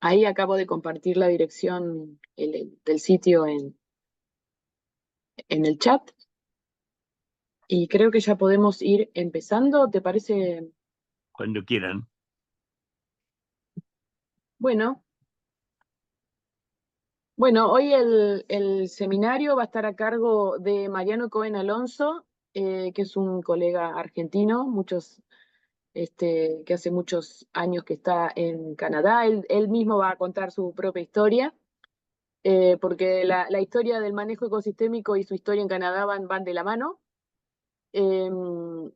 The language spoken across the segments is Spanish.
Ahí acabo de compartir la dirección del sitio en el chat y creo que ya podemos ir empezando. ¿Te parece? Cuando quieran. Bueno, hoy el seminario va a estar a cargo de Mariano Cohen Alonso, que es un colega argentino, que hace muchos años que está en Canadá. Él mismo va a contar su propia historia, porque la historia del manejo ecosistémico y su historia en Canadá van de la mano.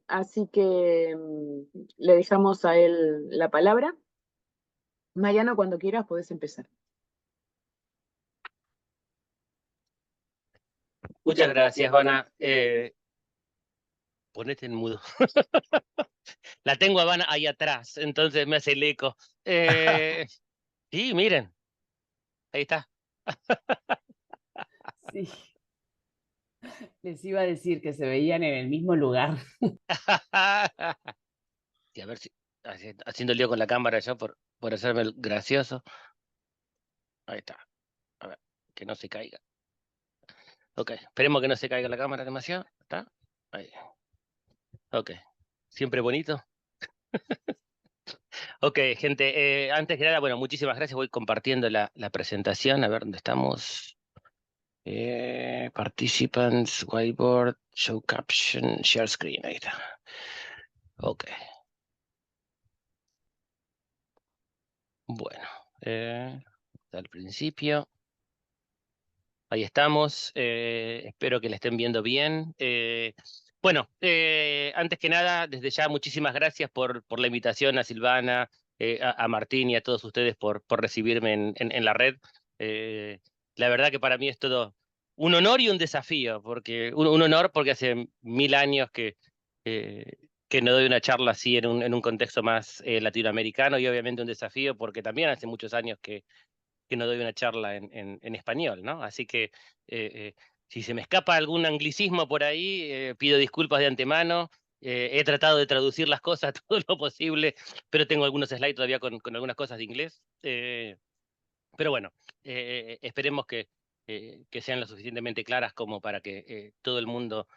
Así que le dejamos a él la palabra. Mariano, cuando quieras, podés empezar. Muchas gracias, Vana. Ponete en mudo. La tengo a Vana ahí atrás, entonces me hace el eco. Sí, miren, ahí está. Sí. Les iba a decir que se veían en el mismo lugar. Y a ver si haciendo lío con la cámara yo por hacerme el gracioso. Ahí está. A ver, que no se caiga. Ok, esperemos que no se caiga la cámara demasiado. ¿Está? Ahí. Ok. Siempre bonito. Ok, gente, antes que nada, bueno, muchísimas gracias. Voy compartiendo la presentación. A ver dónde estamos. Participants, whiteboard, show caption, share screen. Ahí está. Ok. Bueno, al principio. Ahí estamos. Espero que la estén viendo bien. Bueno, antes que nada, desde ya muchísimas gracias por la invitación a Silvana, a Martín y a todos ustedes por recibirme en la red. La verdad que para mí es todo un honor y un desafío, porque un honor porque hace 1000 años que no doy una charla así en un contexto más latinoamericano, y obviamente un desafío porque también hace muchos años que no doy una charla en español, ¿no? Así que si se me escapa algún anglicismo por ahí, pido disculpas de antemano. He tratado de traducir las cosas todo lo posible, pero tengo algunos slides todavía con algunas cosas de inglés. Pero bueno, esperemos que sean lo suficientemente claras como para que todo el mundo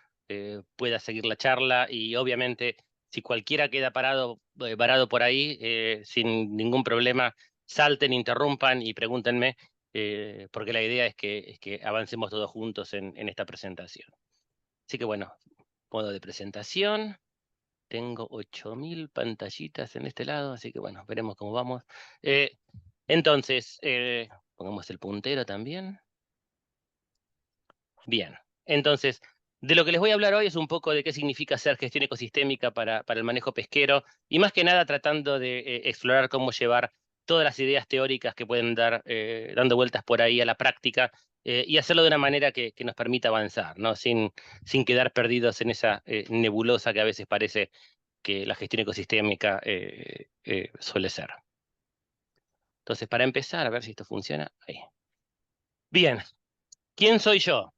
pueda seguir la charla, y obviamente si cualquiera queda varado por ahí, sin ningún problema, salten, interrumpan y pregúntenme, porque la idea es que avancemos todos juntos en esta presentación. Así que bueno, modo de presentación. Tengo 8000 pantallitas en este lado, así que bueno, veremos cómo vamos. Entonces, pongamos el puntero también. Bien, entonces, de lo que les voy a hablar hoy es un poco de qué significa hacer gestión ecosistémica para el manejo pesquero, y más que nada tratando de explorar cómo llevar todas las ideas teóricas que pueden dar dando vueltas por ahí a la práctica, y hacerlo de una manera que nos permita avanzar, ¿no? Sin quedar perdidos en esa nebulosa que a veces parece que la gestión ecosistémica suele ser. Entonces, para empezar, a ver si esto funciona. Ahí. Bien, ¿quién soy yo?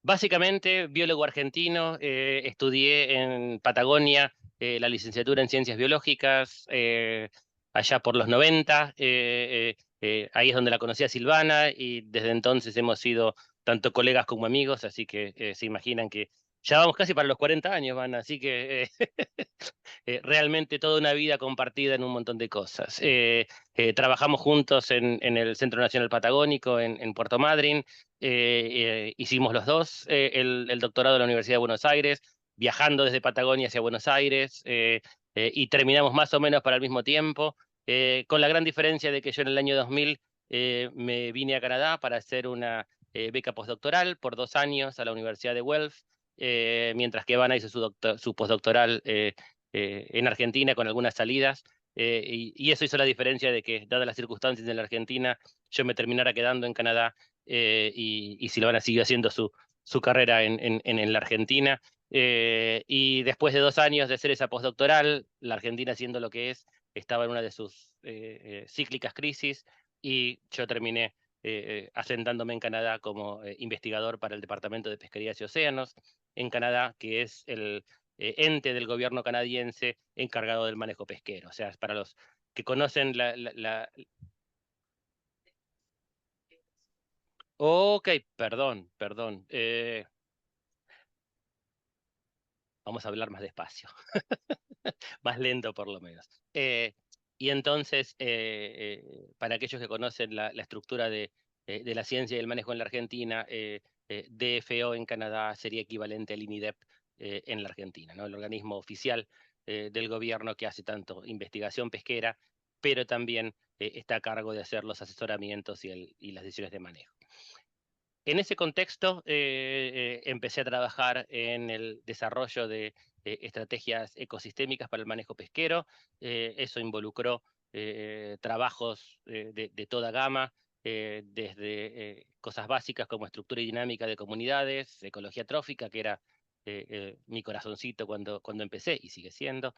Básicamente, biólogo argentino, estudié en Patagonia la licenciatura en Ciencias Biológicas allá por los 90. Ahí es donde la conocí a Silvana, y desde entonces hemos sido tanto colegas como amigos, así que se imaginan que ya vamos casi para los 40 años, van, así que realmente toda una vida compartida en un montón de cosas. Trabajamos juntos en el Centro Nacional Patagónico en Puerto Madryn. Hicimos los dos el doctorado en la Universidad de Buenos Aires, viajando desde Patagonia hacia Buenos Aires, y terminamos más o menos para el mismo tiempo, con la gran diferencia de que yo en el año 2000 me vine a Canadá para hacer una beca postdoctoral por 2 años a la Universidad de Guelph, mientras que Ivana hizo su postdoctoral en Argentina con algunas salidas, y eso hizo la diferencia de que, dadas las circunstancias en la Argentina, yo me terminara quedando en Canadá, y Silvana siguió haciendo su carrera en la Argentina. Y después de 2 años de hacer esa postdoctoral, la Argentina, siendo lo que es, estaba en una de sus cíclicas crisis, y yo terminé asentándome en Canadá como investigador para el Departamento de Pesquerías y Océanos en Canadá, que es el ente del gobierno canadiense encargado del manejo pesquero. O sea, para los que conocen Ok, perdón. Vamos a hablar más despacio, más lento por lo menos. Y entonces, para aquellos que conocen la estructura de la ciencia y el manejo en la Argentina, DFO en Canadá sería equivalente al INIDEP en la Argentina, ¿no? El organismo oficial del gobierno que hace tanto investigación pesquera, pero también está a cargo de hacer los asesoramientos y las decisiones de manejo. En ese contexto, empecé a trabajar en el desarrollo de estrategias ecosistémicas para el manejo pesquero. Eso involucró trabajos de toda gama, desde cosas básicas como estructura y dinámica de comunidades, ecología trófica, que era mi corazoncito cuando empecé y sigue siendo,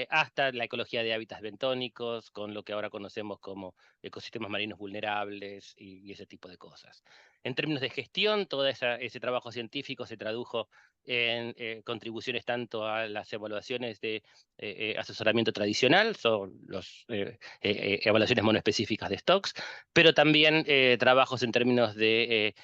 hasta la ecología de hábitats bentónicos, con lo que ahora conocemos como ecosistemas marinos vulnerables y ese tipo de cosas. En términos de gestión, todo ese trabajo científico se tradujo en contribuciones tanto a las evaluaciones de asesoramiento tradicional, son las evaluaciones monoespecíficas de stocks, pero también trabajos en términos de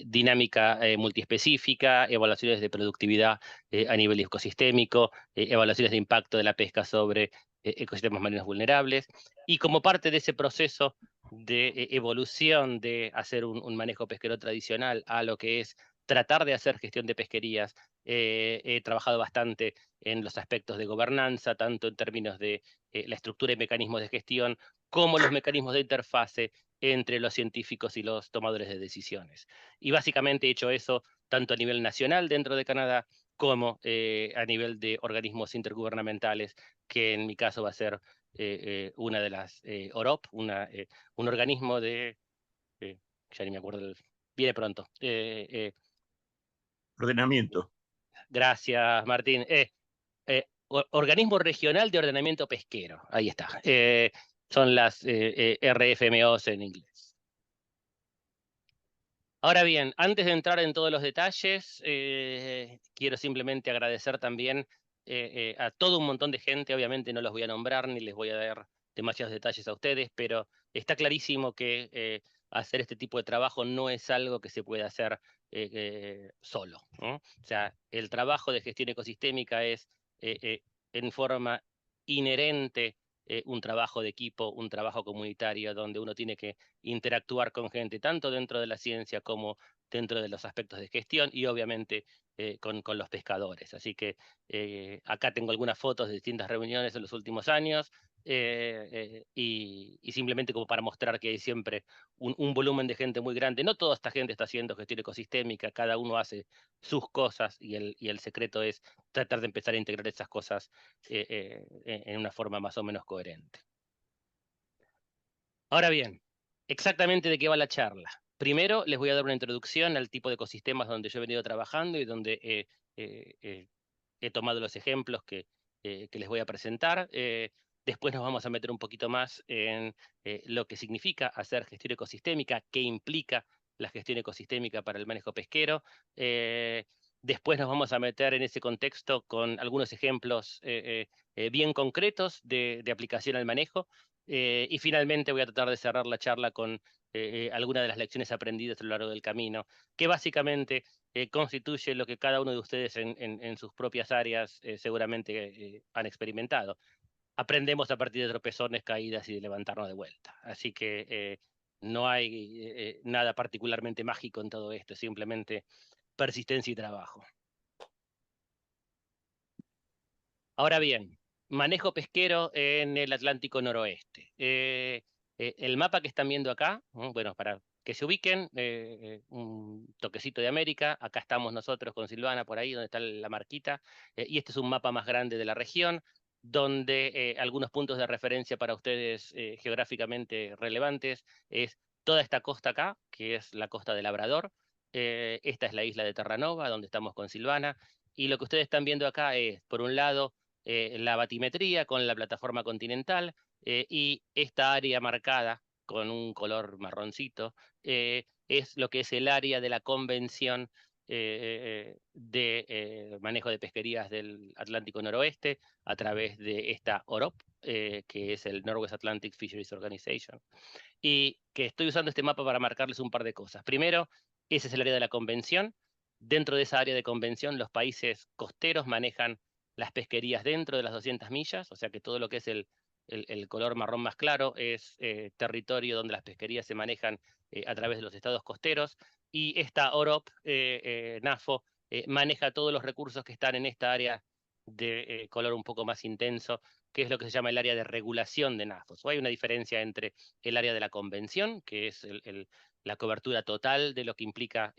dinámica multiespecífica, evaluaciones de productividad a nivel ecosistémico, evaluaciones de impacto de la pesca sobre ecosistemas marinos vulnerables, y como parte de ese proceso de evolución de hacer un manejo pesquero tradicional a lo que es tratar de hacer gestión de pesquerías, he trabajado bastante en los aspectos de gobernanza, tanto en términos de la estructura y mecanismos de gestión, como los mecanismos de interfase entre los científicos y los tomadores de decisiones. Y básicamente he hecho eso tanto a nivel nacional dentro de Canadá, como a nivel de organismos intergubernamentales, que en mi caso va a ser una de las OROP, un organismo de, ya ni me acuerdo, viene pronto. Ordenamiento. Gracias, Martín. Organismo Regional de Ordenamiento Pesquero, ahí está. Son las RFMOs en inglés. Ahora bien, antes de entrar en todos los detalles, quiero simplemente agradecer también a todo un montón de gente. Obviamente no los voy a nombrar ni les voy a dar demasiados detalles a ustedes, pero está clarísimo que hacer este tipo de trabajo no es algo que se puede hacer solo, ¿no? O sea, el trabajo de gestión ecosistémica es en forma inherente un trabajo de equipo, un trabajo comunitario, donde uno tiene que interactuar con gente, tanto dentro de la ciencia como dentro de los aspectos de gestión y obviamente con los pescadores. Así que acá tengo algunas fotos de distintas reuniones en los últimos años y simplemente como para mostrar que hay siempre un volumen de gente muy grande. No toda esta gente está haciendo gestión ecosistémica, cada uno hace sus cosas y el secreto es tratar de empezar a integrar esas cosas en una forma más o menos coherente. Ahora bien, exactamente de qué va la charla. Primero les voy a dar una introducción al tipo de ecosistemas donde yo he venido trabajando y donde he tomado los ejemplos que les voy a presentar. Después nos vamos a meter un poquito más en lo que significa hacer gestión ecosistémica, qué implica la gestión ecosistémica para el manejo pesquero. Después nos vamos a meter en ese contexto con algunos ejemplos bien concretos de aplicación al manejo. Y finalmente voy a tratar de cerrar la charla con algunas de las lecciones aprendidas a lo largo del camino, que básicamente constituye lo que cada uno de ustedes en sus propias áreas seguramente han experimentado. Aprendemos a partir de tropezones, caídas y de levantarnos de vuelta. Así que no hay nada particularmente mágico en todo esto, simplemente persistencia y trabajo. Ahora bien, manejo pesquero en el Atlántico Noroeste. El mapa que están viendo acá, bueno, para que se ubiquen, un toquecito de América, acá estamos nosotros con Silvana por ahí, donde está la marquita, y este es un mapa más grande de la región, donde algunos puntos de referencia para ustedes geográficamente relevantes es toda esta costa acá, que es la costa de Labrador, esta es la isla de Terranova, donde estamos con Silvana, y lo que ustedes están viendo acá es, por un lado, la batimetría con la plataforma continental y esta área marcada con un color marroncito es lo que es el área de la convención de manejo de pesquerías del Atlántico Noroeste a través de esta OROP, que es el Northwest Atlantic Fisheries Organization, y que estoy usando este mapa para marcarles un par de cosas. Primero, ese es el área de la convención. Dentro de esa área de convención, los países costeros manejan las pesquerías dentro de las 200 millas, o sea que todo lo que es el color marrón más claro es territorio donde las pesquerías se manejan a través de los estados costeros, y esta OROP, NAFO, maneja todos los recursos que están en esta área de color un poco más intenso, que es lo que se llama el área de regulación de NAFOS. Hay una diferencia entre el área de la convención, que es la cobertura total de lo que implica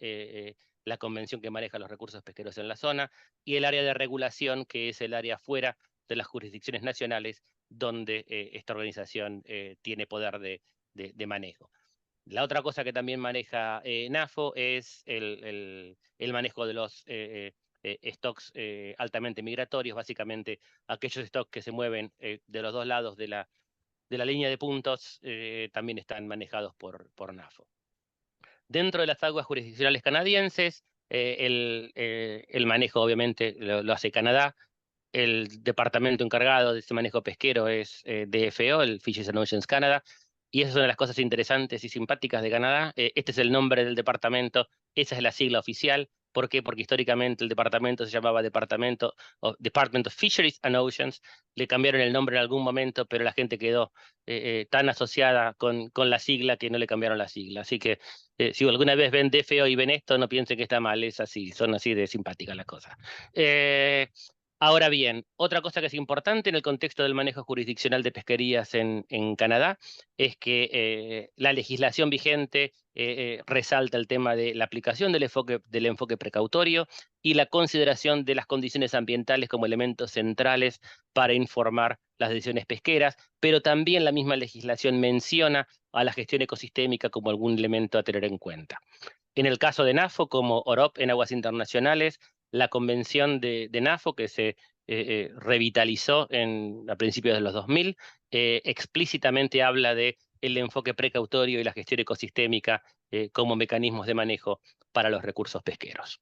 la convención que maneja los recursos pesqueros en la zona, y el área de regulación, que es el área fuera de las jurisdicciones nacionales, donde esta organización tiene poder de manejo. La otra cosa que también maneja NAFO es el manejo de los stocks altamente migratorios, básicamente aquellos stocks que se mueven de los dos lados de la línea de puntos, también están manejados por NAFO. Dentro de las aguas jurisdiccionales canadienses, el manejo obviamente lo hace Canadá. El departamento encargado de ese manejo pesquero es DFO, el Fisheries and Oceans Canada, y esa es una de las cosas interesantes y simpáticas de Canadá. Este es el nombre del departamento, esa es la sigla oficial. ¿Por qué? Porque históricamente el departamento se llamaba Department of Fisheries and Oceans. Le cambiaron el nombre en algún momento, pero la gente quedó tan asociada con la sigla que no le cambiaron la sigla. Así que si alguna vez ven DFO y ven esto, no piensen que está mal, es así, son así de simpáticas las cosas. Ahora bien, otra cosa que es importante en el contexto del manejo jurisdiccional de pesquerías en Canadá es que la legislación vigente resalta el tema de la aplicación del enfoque precautorio y la consideración de las condiciones ambientales como elementos centrales para informar las decisiones pesqueras, pero también la misma legislación menciona a la gestión ecosistémica como algún elemento a tener en cuenta. En el caso de NAFO, como OROP en aguas internacionales, la convención de NAFO, que se revitalizó a principios de los 2000, explícitamente habla de el enfoque precautorio y la gestión ecosistémica como mecanismos de manejo para los recursos pesqueros.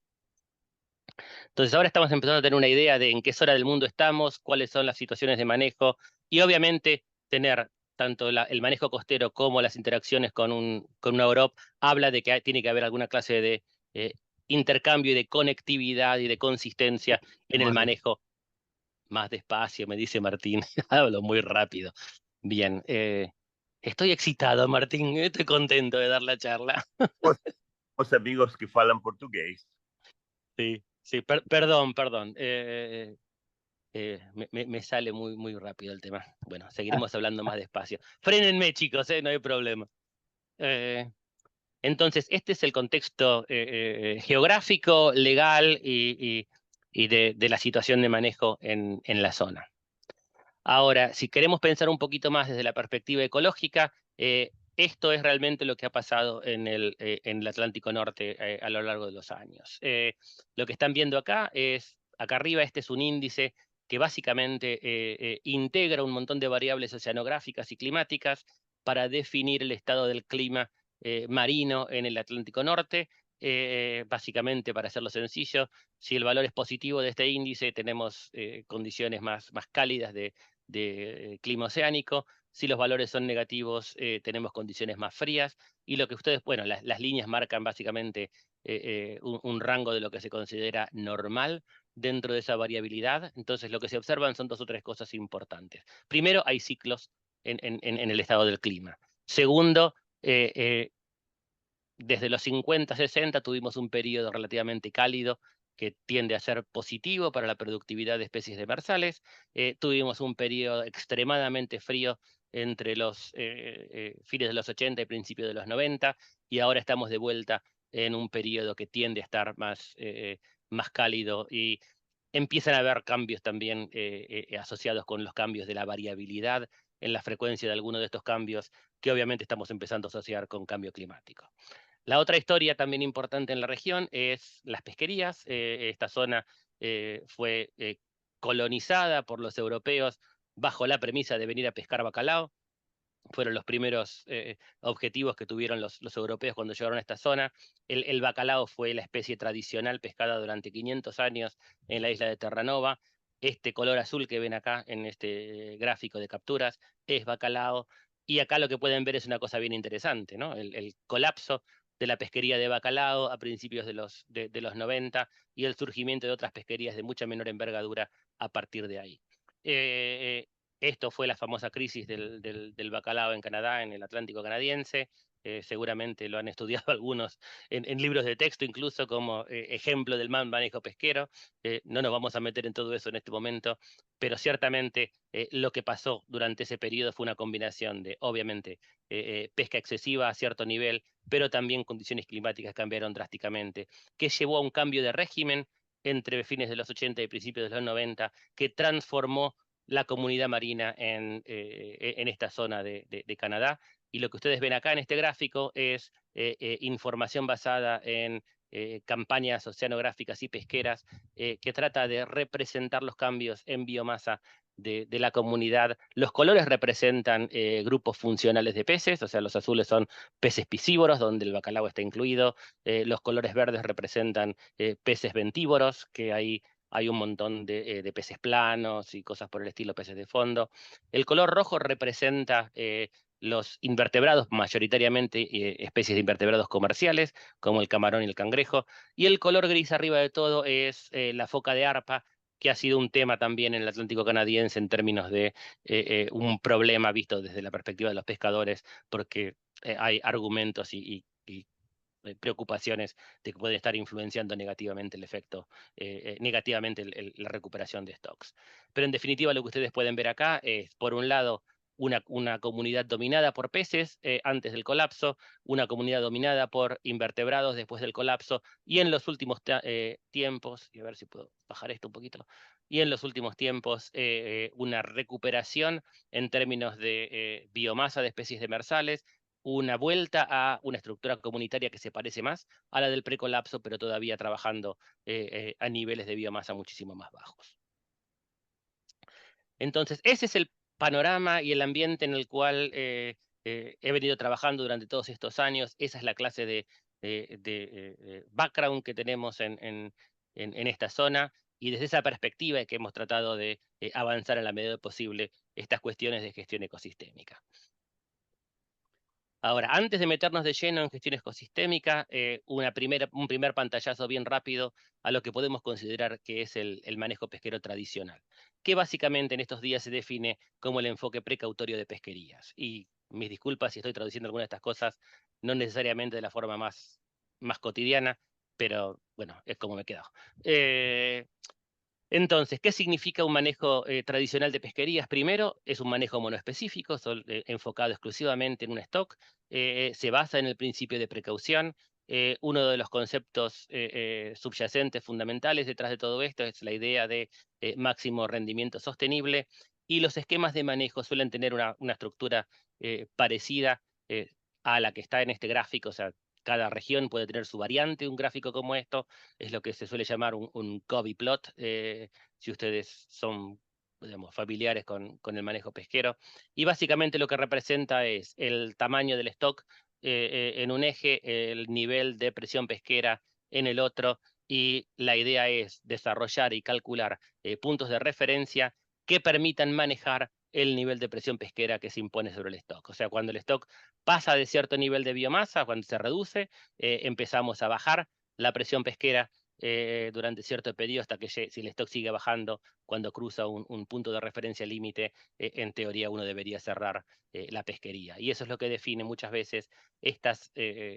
Entonces ahora estamos empezando a tener una idea de en qué zona del mundo estamos, cuáles son las situaciones de manejo, y obviamente tener tanto el manejo costero como las interacciones con una OROP habla de que tiene que haber alguna clase de intercambio y de conectividad y de consistencia en el manejo. Más despacio, me dice Martín. Hablo muy rápido. Bien. Estoy excitado, Martín. Estoy contento de dar la charla. Os amigos que falan portugués. Sí, sí, perdón. Me sale muy rápido el tema. Bueno, seguiremos hablando más despacio. Frénenme, chicos, no hay problema. Entonces, este es el contexto geográfico, legal y de la situación de manejo en la zona. Ahora, si queremos pensar un poquito más desde la perspectiva ecológica, esto es realmente lo que ha pasado en el Atlántico Norte a lo largo de los años. Lo que están viendo acá arriba este es un índice que básicamente integra un montón de variables oceanográficas y climáticas para definir el estado del clima marino en el Atlántico Norte. Básicamente, para hacerlo sencillo, si el valor es positivo de este índice, tenemos condiciones más cálidas de clima oceánico. Si los valores son negativos, tenemos condiciones más frías, y lo que ustedes, bueno, las líneas marcan básicamente un rango de lo que se considera normal dentro de esa variabilidad. Entonces, lo que se observan son 2 o 3 cosas importantes. Primero, hay ciclos en el estado del clima. Segundo, desde los 50, 60 tuvimos un periodo relativamente cálido que tiende a ser positivo para la productividad de especies demersales. Tuvimos un periodo extremadamente frío entre los fines de los 80 y principios de los 90, y ahora estamos de vuelta en un periodo que tiende a estar más cálido, y empiezan a haber cambios también asociados con los cambios de la variabilidad en la frecuencia de algunos de estos cambios, que obviamente estamos empezando a asociar con cambio climático. La otra historia también importante en la región es las pesquerías. Esta zona fue colonizada por los europeos bajo la premisa de venir a pescar bacalao. Fueron los primeros objetivos que tuvieron los europeos cuando llegaron a esta zona. El bacalao fue la especie tradicional pescada durante 500 años en la isla de Terranova. Este color azul que ven acá en este gráfico de capturas es bacalao. Y acá lo que pueden ver es una cosa bien interesante, ¿no? El colapso de la pesquería de bacalao a principios de los 90 y el surgimiento de otras pesquerías de mucha menor envergadura a partir de ahí. Esto fue la famosa crisis del bacalao en Canadá, en el Atlántico canadiense. Seguramente lo han estudiado algunos en libros de texto, incluso como ejemplo del mal manejo pesquero. No nos vamos a meter en todo eso en este momento, pero ciertamente lo que pasó durante ese periodo fue una combinación de, obviamente, pesca excesiva a cierto nivel, pero también condiciones climáticas cambiaron drásticamente, que llevó a un cambio de régimen entre fines de los 80 y principios de los 90, que transformó la comunidad marina en esta zona de Canadá. Y lo que ustedes ven acá en este gráfico es información basada en campañas oceanográficas y pesqueras que trata de representar los cambios en biomasa de la comunidad. Los colores representan grupos funcionales de peces, o sea, los azules son peces piscívoros, donde el bacalao está incluido. Los colores verdes representan peces ventívoros, que hay un montón de peces planos y cosas por el estilo, peces de fondo. El color rojo representa los invertebrados, mayoritariamente especies de invertebrados comerciales, como el camarón y el cangrejo, y el color gris arriba de todo es la foca de arpa, que ha sido un tema también en el Atlántico canadiense en términos de un problema visto desde la perspectiva de los pescadores, porque hay argumentos y preocupaciones de que puede estar influenciando negativamente el efecto, negativamente la recuperación de stocks. Pero en definitiva lo que ustedes pueden ver acá es, por un lado, una comunidad dominada por peces antes del colapso, una comunidad dominada por invertebrados después del colapso, y en los últimos tiempos, y a ver si puedo bajar esto un poquito, y en los últimos tiempos una recuperación en términos de biomasa de especies demersales, una vuelta a una estructura comunitaria que se parece más a la del precolapso, pero todavía trabajando a niveles de biomasa muchísimo más bajos. Entonces, ese es el panorama y el ambiente en el cual he venido trabajando durante todos estos años. Esa es la clase de background que tenemos en esta zona, y desde esa perspectiva es que hemos tratado de avanzar en la medida posible estas cuestiones de gestión ecosistémica. Ahora, antes de meternos de lleno en gestión ecosistémica, un primer pantallazo bien rápido a lo que podemos considerar que es el manejo pesquero tradicional, que básicamente en estos días se define como el enfoque precautorio de pesquerías. Y mis disculpas si estoy traduciendo alguna de estas cosas, no necesariamente de la forma más cotidiana, pero bueno, es como me he quedado. Entonces, ¿qué significa un manejo tradicional de pesquerías? Primero, es un manejo monoespecífico, enfocado exclusivamente en un stock. Se basa en el principio de precaución. Uno de los conceptos subyacentes fundamentales detrás de todo esto es la idea de máximo rendimiento sostenible, y los esquemas de manejo suelen tener una estructura parecida a la que está en este gráfico. O sea, cada región puede tener su variante. Un gráfico como esto es lo que se suele llamar un Covey plot, si ustedes son, digamos, familiares con el manejo pesquero. Y básicamente lo que representa es el tamaño del stock en un eje, el nivel de presión pesquera en el otro, y la idea es desarrollar y calcular puntos de referencia que permitan manejar el nivel de presión pesquera que se impone sobre el stock. O sea, cuando el stock pasa de cierto nivel de biomasa, cuando se reduce, empezamos a bajar la presión pesquera durante cierto periodo hasta que si el stock sigue bajando, cuando cruza un punto de referencia límite, en teoría uno debería cerrar la pesquería. Y eso es lo que define muchas veces estas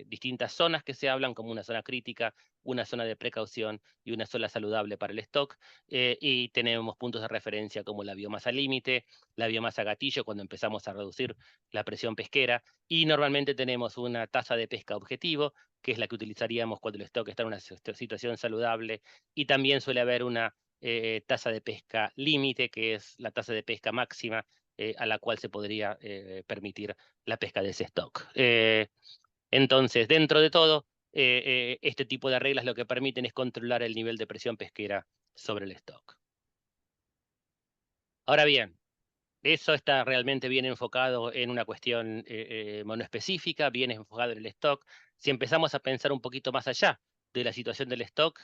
distintas zonas que se hablan como una zona crítica, una zona de precaución y una zona saludable para el stock. Y tenemos puntos de referencia como la biomasa límite, la biomasa gatillo, cuando empezamos a reducir la presión pesquera, y normalmente tenemos una tasa de pesca objetivo, que es la que utilizaríamos cuando el stock está en una situación saludable, y también suele haber una tasa de pesca límite, que es la tasa de pesca máxima a la cual se podría permitir la pesca de ese stock. Entonces, dentro de todo, este tipo de reglas lo que permiten es controlar el nivel de presión pesquera sobre el stock. Ahora bien, eso está realmente bien enfocado en una cuestión monoespecífica, bien enfocado en el stock. Si empezamos a pensar un poquito más allá de la situación del stock,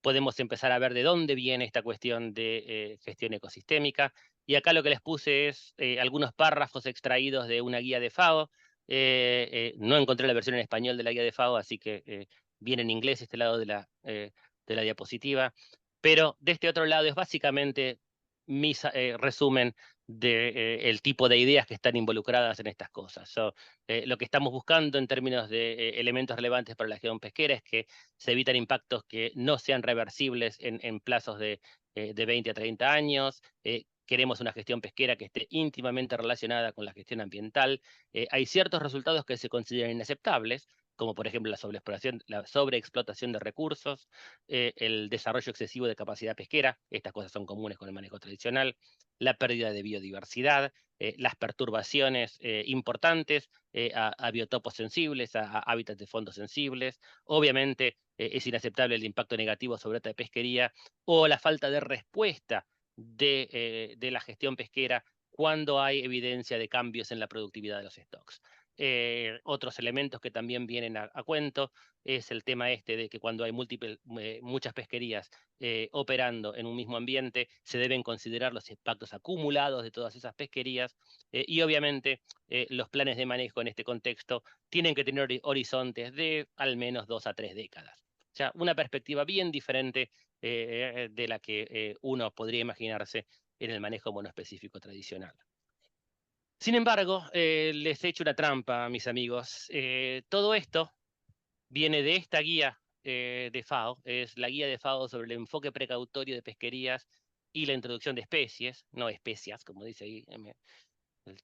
podemos empezar a ver de dónde viene esta cuestión de gestión ecosistémica. Y acá lo que les puse es algunos párrafos extraídos de una guía de FAO. No encontré la versión en español de la guía de FAO, así que viene en inglés este lado de la diapositiva. Pero de este otro lado es básicamente mi resumen del tipo de ideas que están involucradas en estas cosas. Lo que estamos buscando en términos de elementos relevantes para la gestión pesquera es que se evitan impactos que no sean reversibles en plazos de 20 a 30 años. Queremos una gestión pesquera que esté íntimamente relacionada con la gestión ambiental. Hay ciertos resultados que se consideran inaceptables, como por ejemplo la sobreexplotación de recursos, el desarrollo excesivo de capacidad pesquera, estas cosas son comunes con el manejo tradicional, la pérdida de biodiversidad, las perturbaciones importantes a biotopos sensibles, a hábitats de fondo sensibles. Obviamente es inaceptable el impacto negativo sobre otra pesquería o la falta de respuesta de la gestión pesquera cuando hay evidencia de cambios en la productividad de los stocks. Otros elementos que también vienen a cuento es el tema este de que cuando hay muchas pesquerías operando en un mismo ambiente, se deben considerar los impactos acumulados de todas esas pesquerías y obviamente los planes de manejo en este contexto tienen que tener horizontes de al menos 2 a 3 décadas. O sea, una perspectiva bien diferente de la que uno podría imaginarse en el manejo monoespecífico tradicional. Sin embargo, les he hecho una trampa, mis amigos. Todo esto viene de esta guía de FAO, es la guía de FAO sobre el enfoque precautorio de pesquerías y la introducción de especies, no especias, como dice ahí,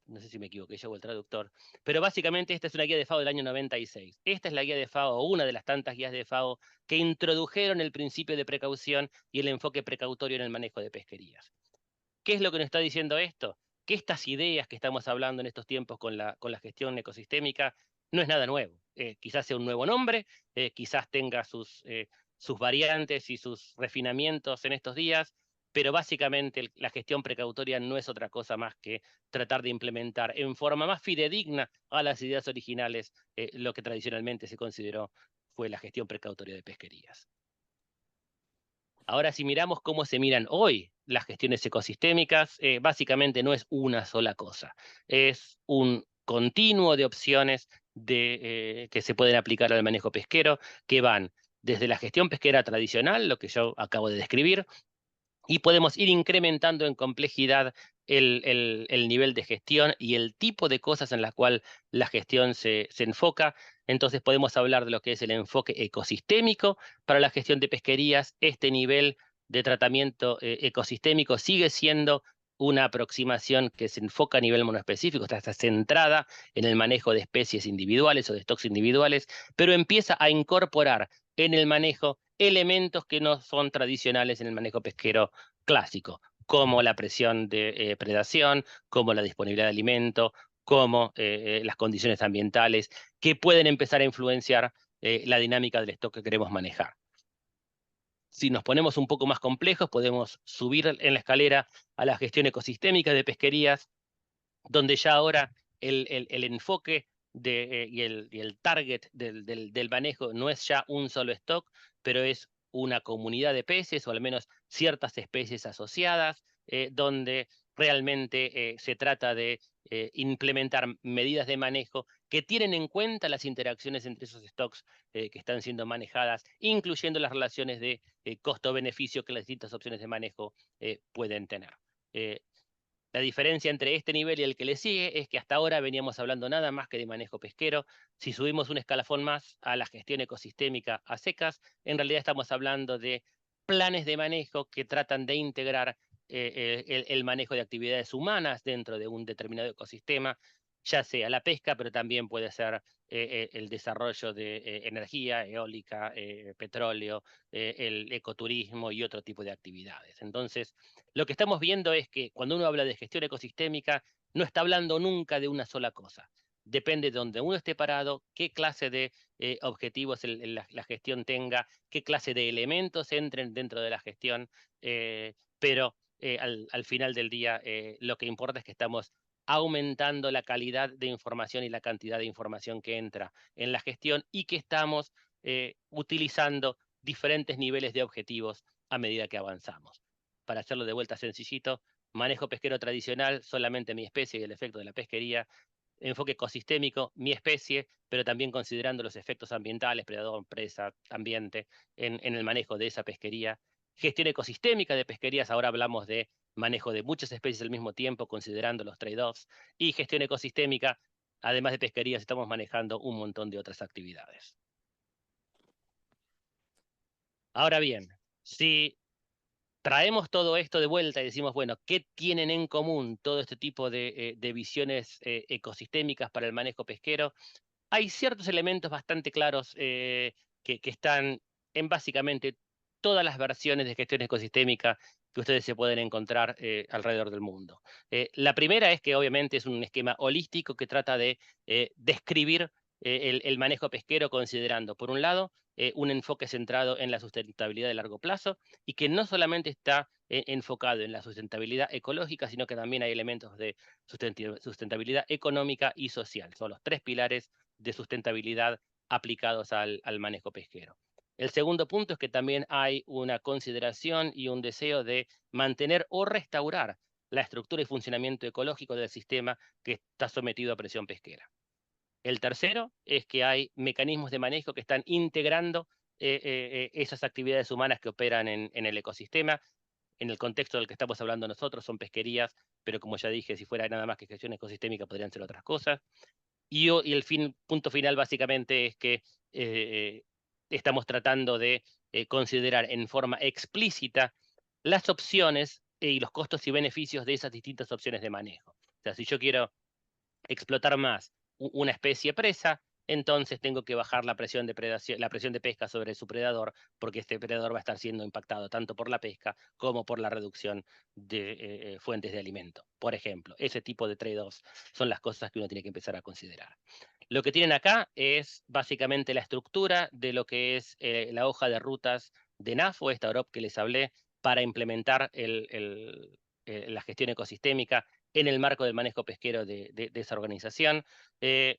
no sé si me equivoqué yo o el traductor, pero básicamente esta es una guía de FAO del año 96. Esta es la guía de FAO, una de las tantas guías de FAO que introdujeron el principio de precaución y el enfoque precautorio en el manejo de pesquerías. ¿Qué es lo que nos está diciendo esto? Que estas ideas que estamos hablando en estos tiempos con la gestión ecosistémica no es nada nuevo. Quizás sea un nuevo nombre, quizás tenga sus variantes y sus refinamientos en estos días, pero básicamente la gestión precautoria no es otra cosa más que tratar de implementar en forma más fidedigna a las ideas originales lo que tradicionalmente se consideró fue la gestión precautoria de pesquerías. Ahora, si miramos cómo se miran hoy las gestiones ecosistémicas, básicamente no es una sola cosa. Es un continuo de opciones que se pueden aplicar al manejo pesquero, que van desde la gestión pesquera tradicional, lo que yo acabo de describir, y podemos ir incrementando en complejidad el nivel de gestión y el tipo de cosas en las cuales la gestión se enfoca. Entonces podemos hablar de lo que es el enfoque ecosistémico para la gestión de pesquerías. Este nivel de tratamiento ecosistémico sigue siendo una aproximación que se enfoca a nivel monoespecífico, está centrada en el manejo de especies individuales o de stocks individuales, pero empieza a incorporar en el manejo elementos que no son tradicionales en el manejo pesquero clásico, como la presión de predación, como la disponibilidad de alimento, como las condiciones ambientales, que pueden empezar a influenciar la dinámica del stock que queremos manejar. Si nos ponemos un poco más complejos, podemos subir en la escalera a la gestión ecosistémica de pesquerías, donde ya ahora el enfoque y el target del manejo no es ya un solo stock, pero es una comunidad de peces o al menos ciertas especies asociadas, donde realmente se trata de implementar medidas de manejo que tienen en cuenta las interacciones entre esos stocks que están siendo manejadas, incluyendo las relaciones de costo-beneficio que las distintas opciones de manejo pueden tener. La diferencia entre este nivel y el que le sigue es que hasta ahora veníamos hablando nada más que de manejo pesquero. Si subimos un escalafón más a la gestión ecosistémica a secas, en realidad estamos hablando de planes de manejo que tratan de integrar el manejo de actividades humanas dentro de un determinado ecosistema, ya sea la pesca, pero también puede ser el desarrollo de energía eólica, petróleo, el ecoturismo y otro tipo de actividades. Entonces, lo que estamos viendo es que cuando uno habla de gestión ecosistémica, no está hablando nunca de una sola cosa. Depende de donde uno esté parado, qué clase de objetivos la gestión tenga, qué clase de elementos entren dentro de la gestión, pero al final del día lo que importa es que estamos aumentando la calidad de información y la cantidad de información que entra en la gestión y que estamos utilizando diferentes niveles de objetivos a medida que avanzamos. Para hacerlo de vuelta sencillito, manejo pesquero tradicional, solamente mi especie y el efecto de la pesquería. Enfoque ecosistémico, mi especie, pero también considerando los efectos ambientales, predador, presa, ambiente, en el manejo de esa pesquería. Gestión ecosistémica de pesquerías, ahora hablamos de manejo de muchas especies al mismo tiempo, considerando los trade-offs. Y gestión ecosistémica, además de pesquerías, estamos manejando un montón de otras actividades. Ahora bien, si traemos todo esto de vuelta y decimos, bueno, ¿qué tienen en común todo este tipo de visiones ecosistémicas para el manejo pesquero? Hay ciertos elementos bastante claros que están en básicamente todas las versiones de gestión ecosistémica que ustedes se pueden encontrar alrededor del mundo. La primera es que obviamente es un esquema holístico que trata de describir el manejo pesquero considerando, por un lado, un enfoque centrado en la sustentabilidad de largo plazo y que no solamente está enfocado en la sustentabilidad ecológica, sino que también hay elementos de sustentabilidad económica y social. Son los tres pilares de sustentabilidad aplicados al manejo pesquero. El segundo punto es que también hay una consideración y un deseo de mantener o restaurar la estructura y funcionamiento ecológico del sistema que está sometido a presión pesquera. El tercero es que hay mecanismos de manejo que están integrando esas actividades humanas que operan en el ecosistema. En el contexto del que estamos hablando nosotros son pesquerías, pero como ya dije, si fuera nada más que gestión ecosistémica podrían ser otras cosas. Y el punto final básicamente es que estamos tratando de considerar en forma explícita las opciones y los costos y beneficios de esas distintas opciones de manejo. O sea, si yo quiero explotar más una especie presa, entonces tengo que bajar la presión de pesca sobre su predador, porque este predador va a estar siendo impactado tanto por la pesca como por la reducción de fuentes de alimento. Por ejemplo, ese tipo de trade-offs son las cosas que uno tiene que empezar a considerar. Lo que tienen acá es básicamente la estructura de lo que es la hoja de rutas de NAFO, esta OROP que les hablé, para implementar la gestión ecosistémica en el marco del manejo pesquero de esa organización.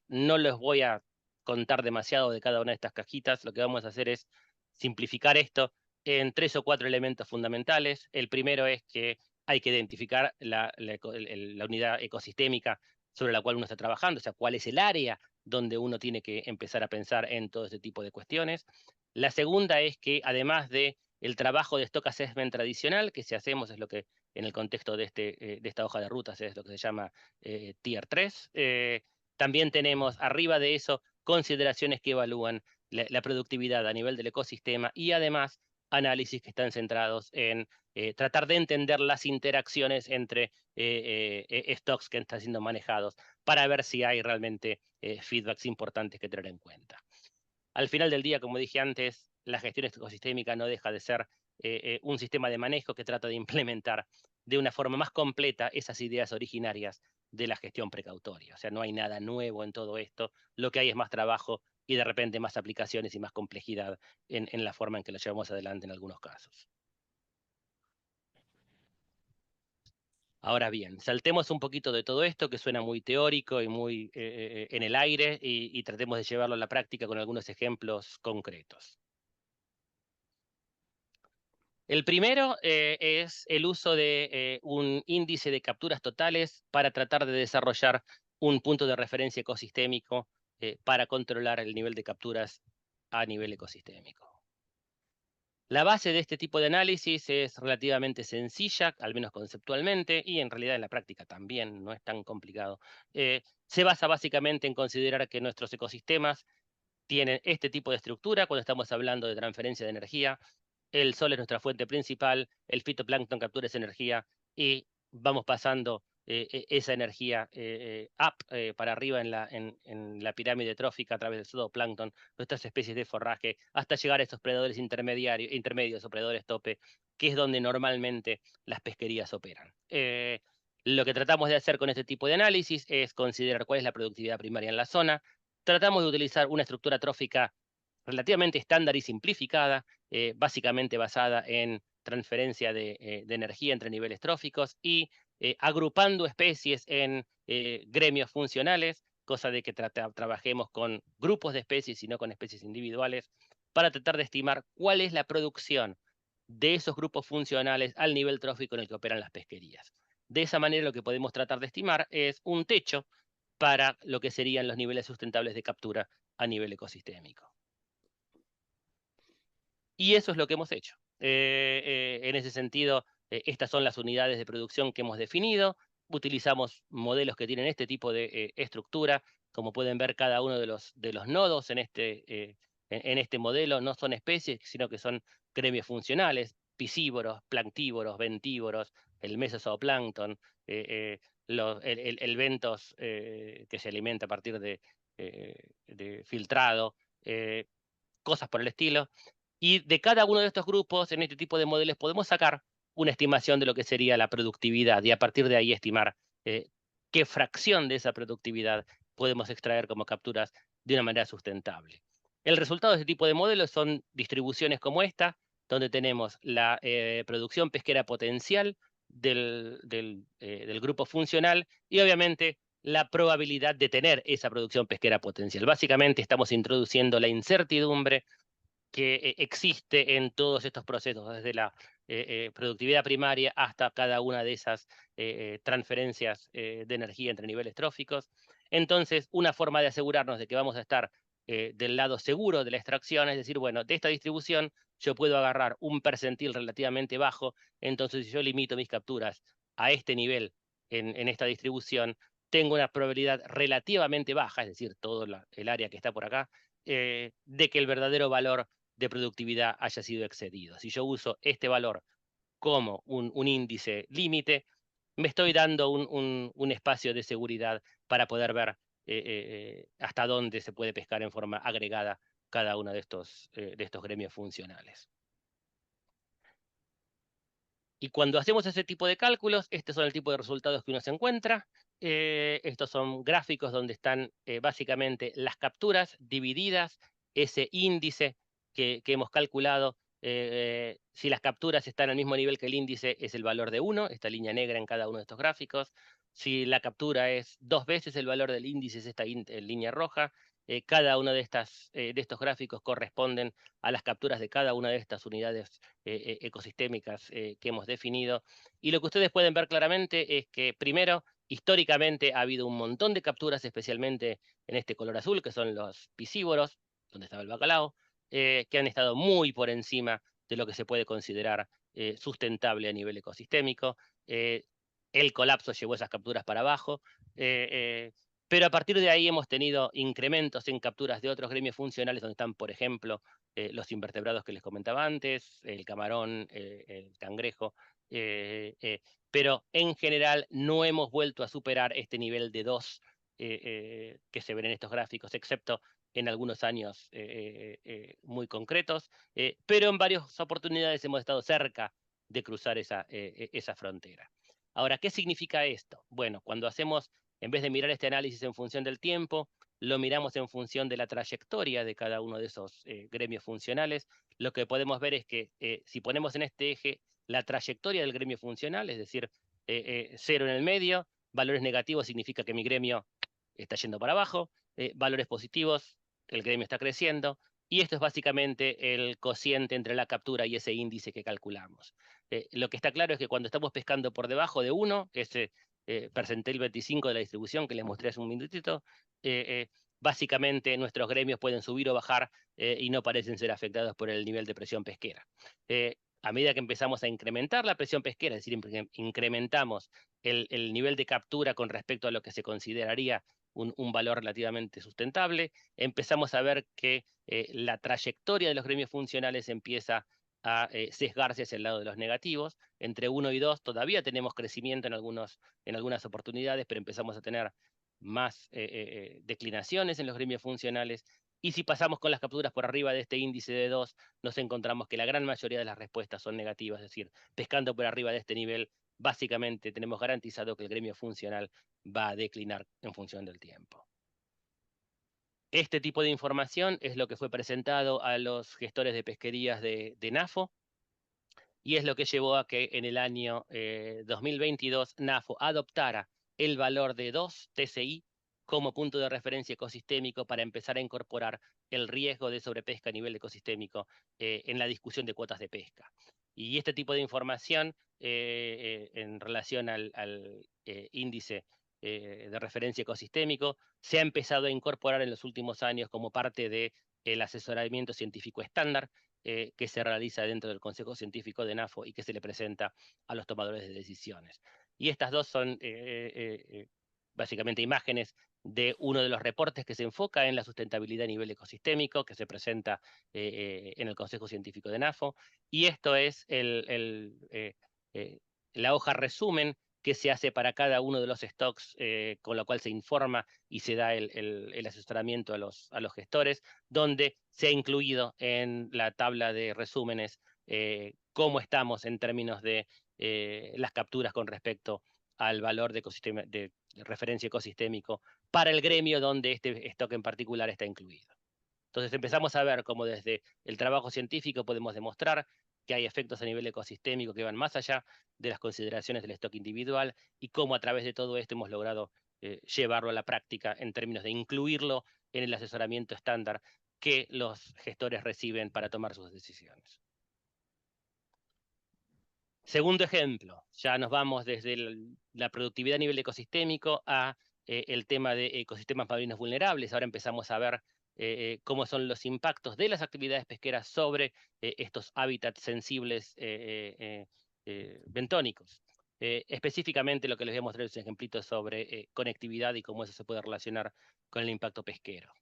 No les voy a contar demasiado de cada una de estas cajitas. Lo que vamos a hacer es simplificar esto en 3 o 4 elementos fundamentales. El primero es que hay que identificar la unidad ecosistémica sobre la cual uno está trabajando, o sea, cuál es el área donde uno tiene que empezar a pensar en todo este tipo de cuestiones. La segunda es que además de el trabajo de stock assessment tradicional que si hacemos es lo que en el contexto de esta hoja de rutas es lo que se llama Tier 3. También tenemos arriba de eso consideraciones que evalúan la productividad a nivel del ecosistema y además análisis que están centrados en tratar de entender las interacciones entre stocks que están siendo manejados para ver si hay realmente feedbacks importantes que tener en cuenta. Al final del día, como dije antes, la gestión ecosistémica no deja de ser un sistema de manejo que trata de implementar de una forma más completa esas ideas originarias de la gestión precautoria. O sea, no hay nada nuevo en todo esto, lo que hay es más trabajo y de repente más aplicaciones y más complejidad en la forma en que lo llevamos adelante en algunos casos. Ahora bien, saltemos un poquito de todo esto que suena muy teórico y muy en el aire y tratemos de llevarlo a la práctica con algunos ejemplos concretos. El primero es el uso de un índice de capturas totales para tratar de desarrollar un punto de referencia ecosistémico para controlar el nivel de capturas a nivel ecosistémico. La base de este tipo de análisis es relativamente sencilla, al menos conceptualmente, y en realidad en la práctica también, no es tan complicado. Se basa básicamente en considerar que nuestros ecosistemas tienen este tipo de estructura cuando estamos hablando de transferencia de energía. El sol es nuestra fuente principal, el fitoplancton captura esa energía y vamos pasando esa energía para arriba en la pirámide trófica a través del zooplancton, nuestras especies de forraje, hasta llegar a estos predadores intermedios o predadores tope, que es donde normalmente las pesquerías operan. Lo que tratamos de hacer con este tipo de análisis es considerar cuál es la productividad primaria en la zona. Tratamos de utilizar una estructura trófica relativamente estándar y simplificada, básicamente basada en transferencia de energía entre niveles tróficos y agrupando especies en gremios funcionales, cosa de que trabajemos con grupos de especies y no con especies individuales, para tratar de estimar cuál es la producción de esos grupos funcionales al nivel trófico en el que operan las pesquerías. De esa manera lo que podemos tratar de estimar es un techo para lo que serían los niveles sustentables de captura a nivel ecosistémico. Y eso es lo que hemos hecho. En ese sentido, estas son las unidades de producción que hemos definido. Utilizamos modelos que tienen este tipo de estructura. Como pueden ver, cada uno de los nodos en este modelo no son especies, sino que son gremios funcionales, piscívoros, planctívoros, bentívoros, el mesozooplancton, el bentos que se alimenta a partir de filtrado, cosas por el estilo. Y de cada uno de estos grupos, en este tipo de modelos, podemos sacar una estimación de lo que sería la productividad y a partir de ahí estimar qué fracción de esa productividad podemos extraer como capturas de una manera sustentable. El resultado de este tipo de modelos son distribuciones como esta, donde tenemos la producción pesquera potencial del grupo funcional y obviamente la probabilidad de tener esa producción pesquera potencial. Básicamente estamos introduciendo la incertidumbre que existe en todos estos procesos, desde la productividad primaria hasta cada una de esas transferencias de energía entre niveles tróficos. Entonces, una forma de asegurarnos de que vamos a estar del lado seguro de la extracción, es decir, bueno, de esta distribución yo puedo agarrar un percentil relativamente bajo, entonces si yo limito mis capturas a este nivel en esta distribución, tengo una probabilidad relativamente baja, es decir, todo el área que está por acá, de que el verdadero valor de productividad haya sido excedido. Si yo uso este valor como un índice límite, me estoy dando un espacio de seguridad para poder ver hasta dónde se puede pescar en forma agregada cada uno de estos gremios funcionales. Y cuando hacemos ese tipo de cálculos, estos son el tipo de resultados que uno se encuentra. Estos son gráficos donde están básicamente las capturas divididas, ese índice que hemos calculado. Si las capturas están al mismo nivel que el índice, es el valor de 1, esta línea negra en cada uno de estos gráficos. Si la captura es 2 veces el valor del índice, es esta línea roja. Cada uno de estos gráficos corresponden a las capturas de cada una de estas unidades ecosistémicas que hemos definido. Y lo que ustedes pueden ver claramente es que, primero, históricamente ha habido un montón de capturas, especialmente en este color azul, que son los piscívoros, donde estaba el bacalao, que han estado muy por encima de lo que se puede considerar sustentable a nivel ecosistémico. El colapso llevó esas capturas para abajo, pero a partir de ahí hemos tenido incrementos en capturas de otros gremios funcionales, donde están, por ejemplo, los invertebrados que les comentaba antes, el camarón, el cangrejo, pero en general no hemos vuelto a superar este nivel de 2 que se ven en estos gráficos, excepto en algunos años muy concretos, pero en varias oportunidades hemos estado cerca de cruzar esa frontera. Ahora, ¿qué significa esto? Bueno, cuando hacemos, en vez de mirar este análisis en función del tiempo, lo miramos en función de la trayectoria de cada uno de esos gremios funcionales, lo que podemos ver es que si ponemos en este eje la trayectoria del gremio funcional, es decir, 0 en el medio, valores negativos significa que mi gremio está yendo para abajo, valores positivos, el gremio está creciendo, y esto es básicamente el cociente entre la captura y ese índice que calculamos. Lo que está claro es que cuando estamos pescando por debajo de 1, ese percentil 25 de la distribución que les mostré hace un minutito, básicamente nuestros gremios pueden subir o bajar y no parecen ser afectados por el nivel de presión pesquera. A medida que empezamos a incrementar la presión pesquera, es decir, incrementamos el nivel de captura con respecto a lo que se consideraría un valor relativamente sustentable, empezamos a ver que la trayectoria de los gremios funcionales empieza a sesgarse hacia el lado de los negativos. Entre 1 y 2 todavía tenemos crecimiento en algunas oportunidades, pero empezamos a tener más declinaciones en los gremios funcionales. Y si pasamos con las capturas por arriba de este índice de 2, nos encontramos que la gran mayoría de las respuestas son negativas, es decir, pescando por arriba de este nivel, básicamente tenemos garantizado que el gremio funcional va a declinar en función del tiempo. Este tipo de información es lo que fue presentado a los gestores de pesquerías de NAFO, y es lo que llevó a que en el año 2022 NAFO adoptara el valor de 2 TCI como punto de referencia ecosistémico para empezar a incorporar el riesgo de sobrepesca a nivel ecosistémico en la discusión de cuotas de pesca. Y este tipo de información en relación al índice de referencia ecosistémico se ha empezado a incorporar en los últimos años como parte del asesoramiento científico estándar que se realiza dentro del Consejo Científico de NAFO y que se le presenta a los tomadores de decisiones. Y estas dos son básicamente imágenes de uno de los reportes que se enfoca en la sustentabilidad a nivel ecosistémico, que se presenta en el Consejo Científico de NAFO, y esto es la hoja resumen que se hace para cada uno de los stocks, con lo cual se informa y se da el asesoramiento a los gestores, donde se ha incluido en la tabla de resúmenes cómo estamos en términos de las capturas con respecto al valor de referencia ecosistémico para el gremio donde este stock en particular está incluido. Entonces empezamos a ver cómo desde el trabajo científico podemos demostrar que hay efectos a nivel ecosistémico que van más allá de las consideraciones del stock individual y cómo a través de todo esto hemos logrado llevarlo a la práctica en términos de incluirlo en el asesoramiento estándar que los gestores reciben para tomar sus decisiones. Segundo ejemplo, ya nos vamos desde la productividad a nivel ecosistémico a el tema de ecosistemas marinos vulnerables. Ahora empezamos a ver cómo son los impactos de las actividades pesqueras sobre estos hábitats sensibles bentónicos. Específicamente lo que les voy a mostrar es un ejemplito sobre conectividad y cómo eso se puede relacionar con el impacto pesquero.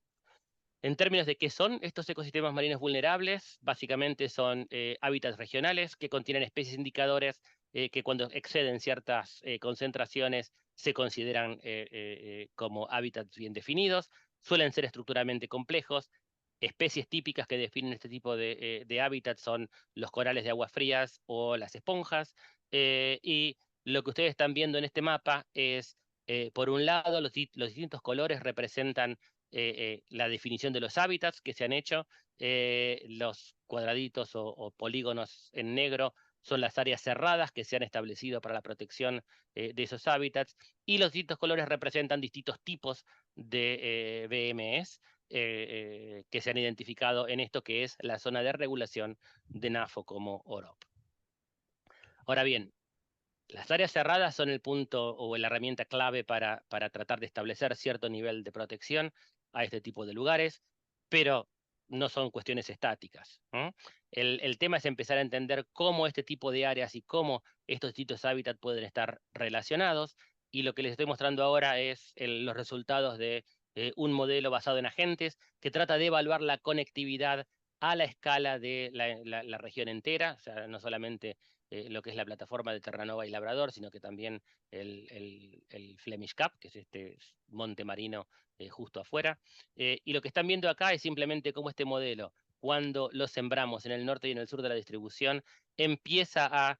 En términos de qué son estos ecosistemas marinos vulnerables, básicamente son hábitats regionales que contienen especies indicadores que cuando exceden ciertas concentraciones se consideran como hábitats bien definidos, suelen ser estructuralmente complejos. Especies típicas que definen este tipo de hábitats son los corales de aguas frías o las esponjas, y lo que ustedes están viendo en este mapa es, por un lado, los distintos colores representan la definición de los hábitats que se han hecho, los cuadraditos o polígonos en negro son las áreas cerradas que se han establecido para la protección de esos hábitats, y los distintos colores representan distintos tipos de BMS que se han identificado en esto que es la zona de regulación de NAFO como OROP. Ahora bien, las áreas cerradas son el punto o la herramienta clave para tratar de establecer cierto nivel de protección a este tipo de lugares, pero no son cuestiones estáticas. El tema es empezar a entender cómo este tipo de áreas y cómo estos distintos hábitats pueden estar relacionados, y lo que les estoy mostrando ahora es los resultados de un modelo basado en agentes que trata de evaluar la conectividad a la escala de la región entera, o sea, no solamente lo que es la plataforma de Terranova y Labrador, sino que también el Flemish Cap, que es este monte marino justo afuera. Y lo que están viendo acá es simplemente cómo este modelo, cuando lo sembramos en el norte y en el sur de la distribución, empieza a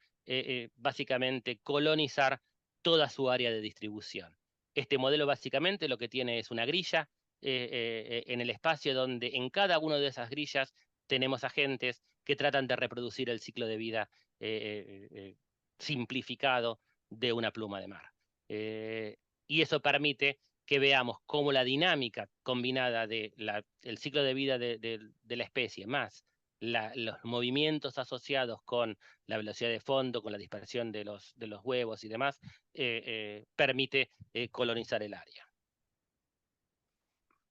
básicamente colonizar toda su área de distribución. Este modelo básicamente lo que tiene es una grilla en el espacio donde en cada una de esas grillas tenemos agentes que tratan de reproducir el ciclo de vida simplificado de una pluma de mar. Y eso permite que veamos cómo la dinámica combinada del ciclo de vida de la especie más los movimientos asociados con la velocidad de fondo, con la dispersión de los huevos y demás, permite colonizar el área.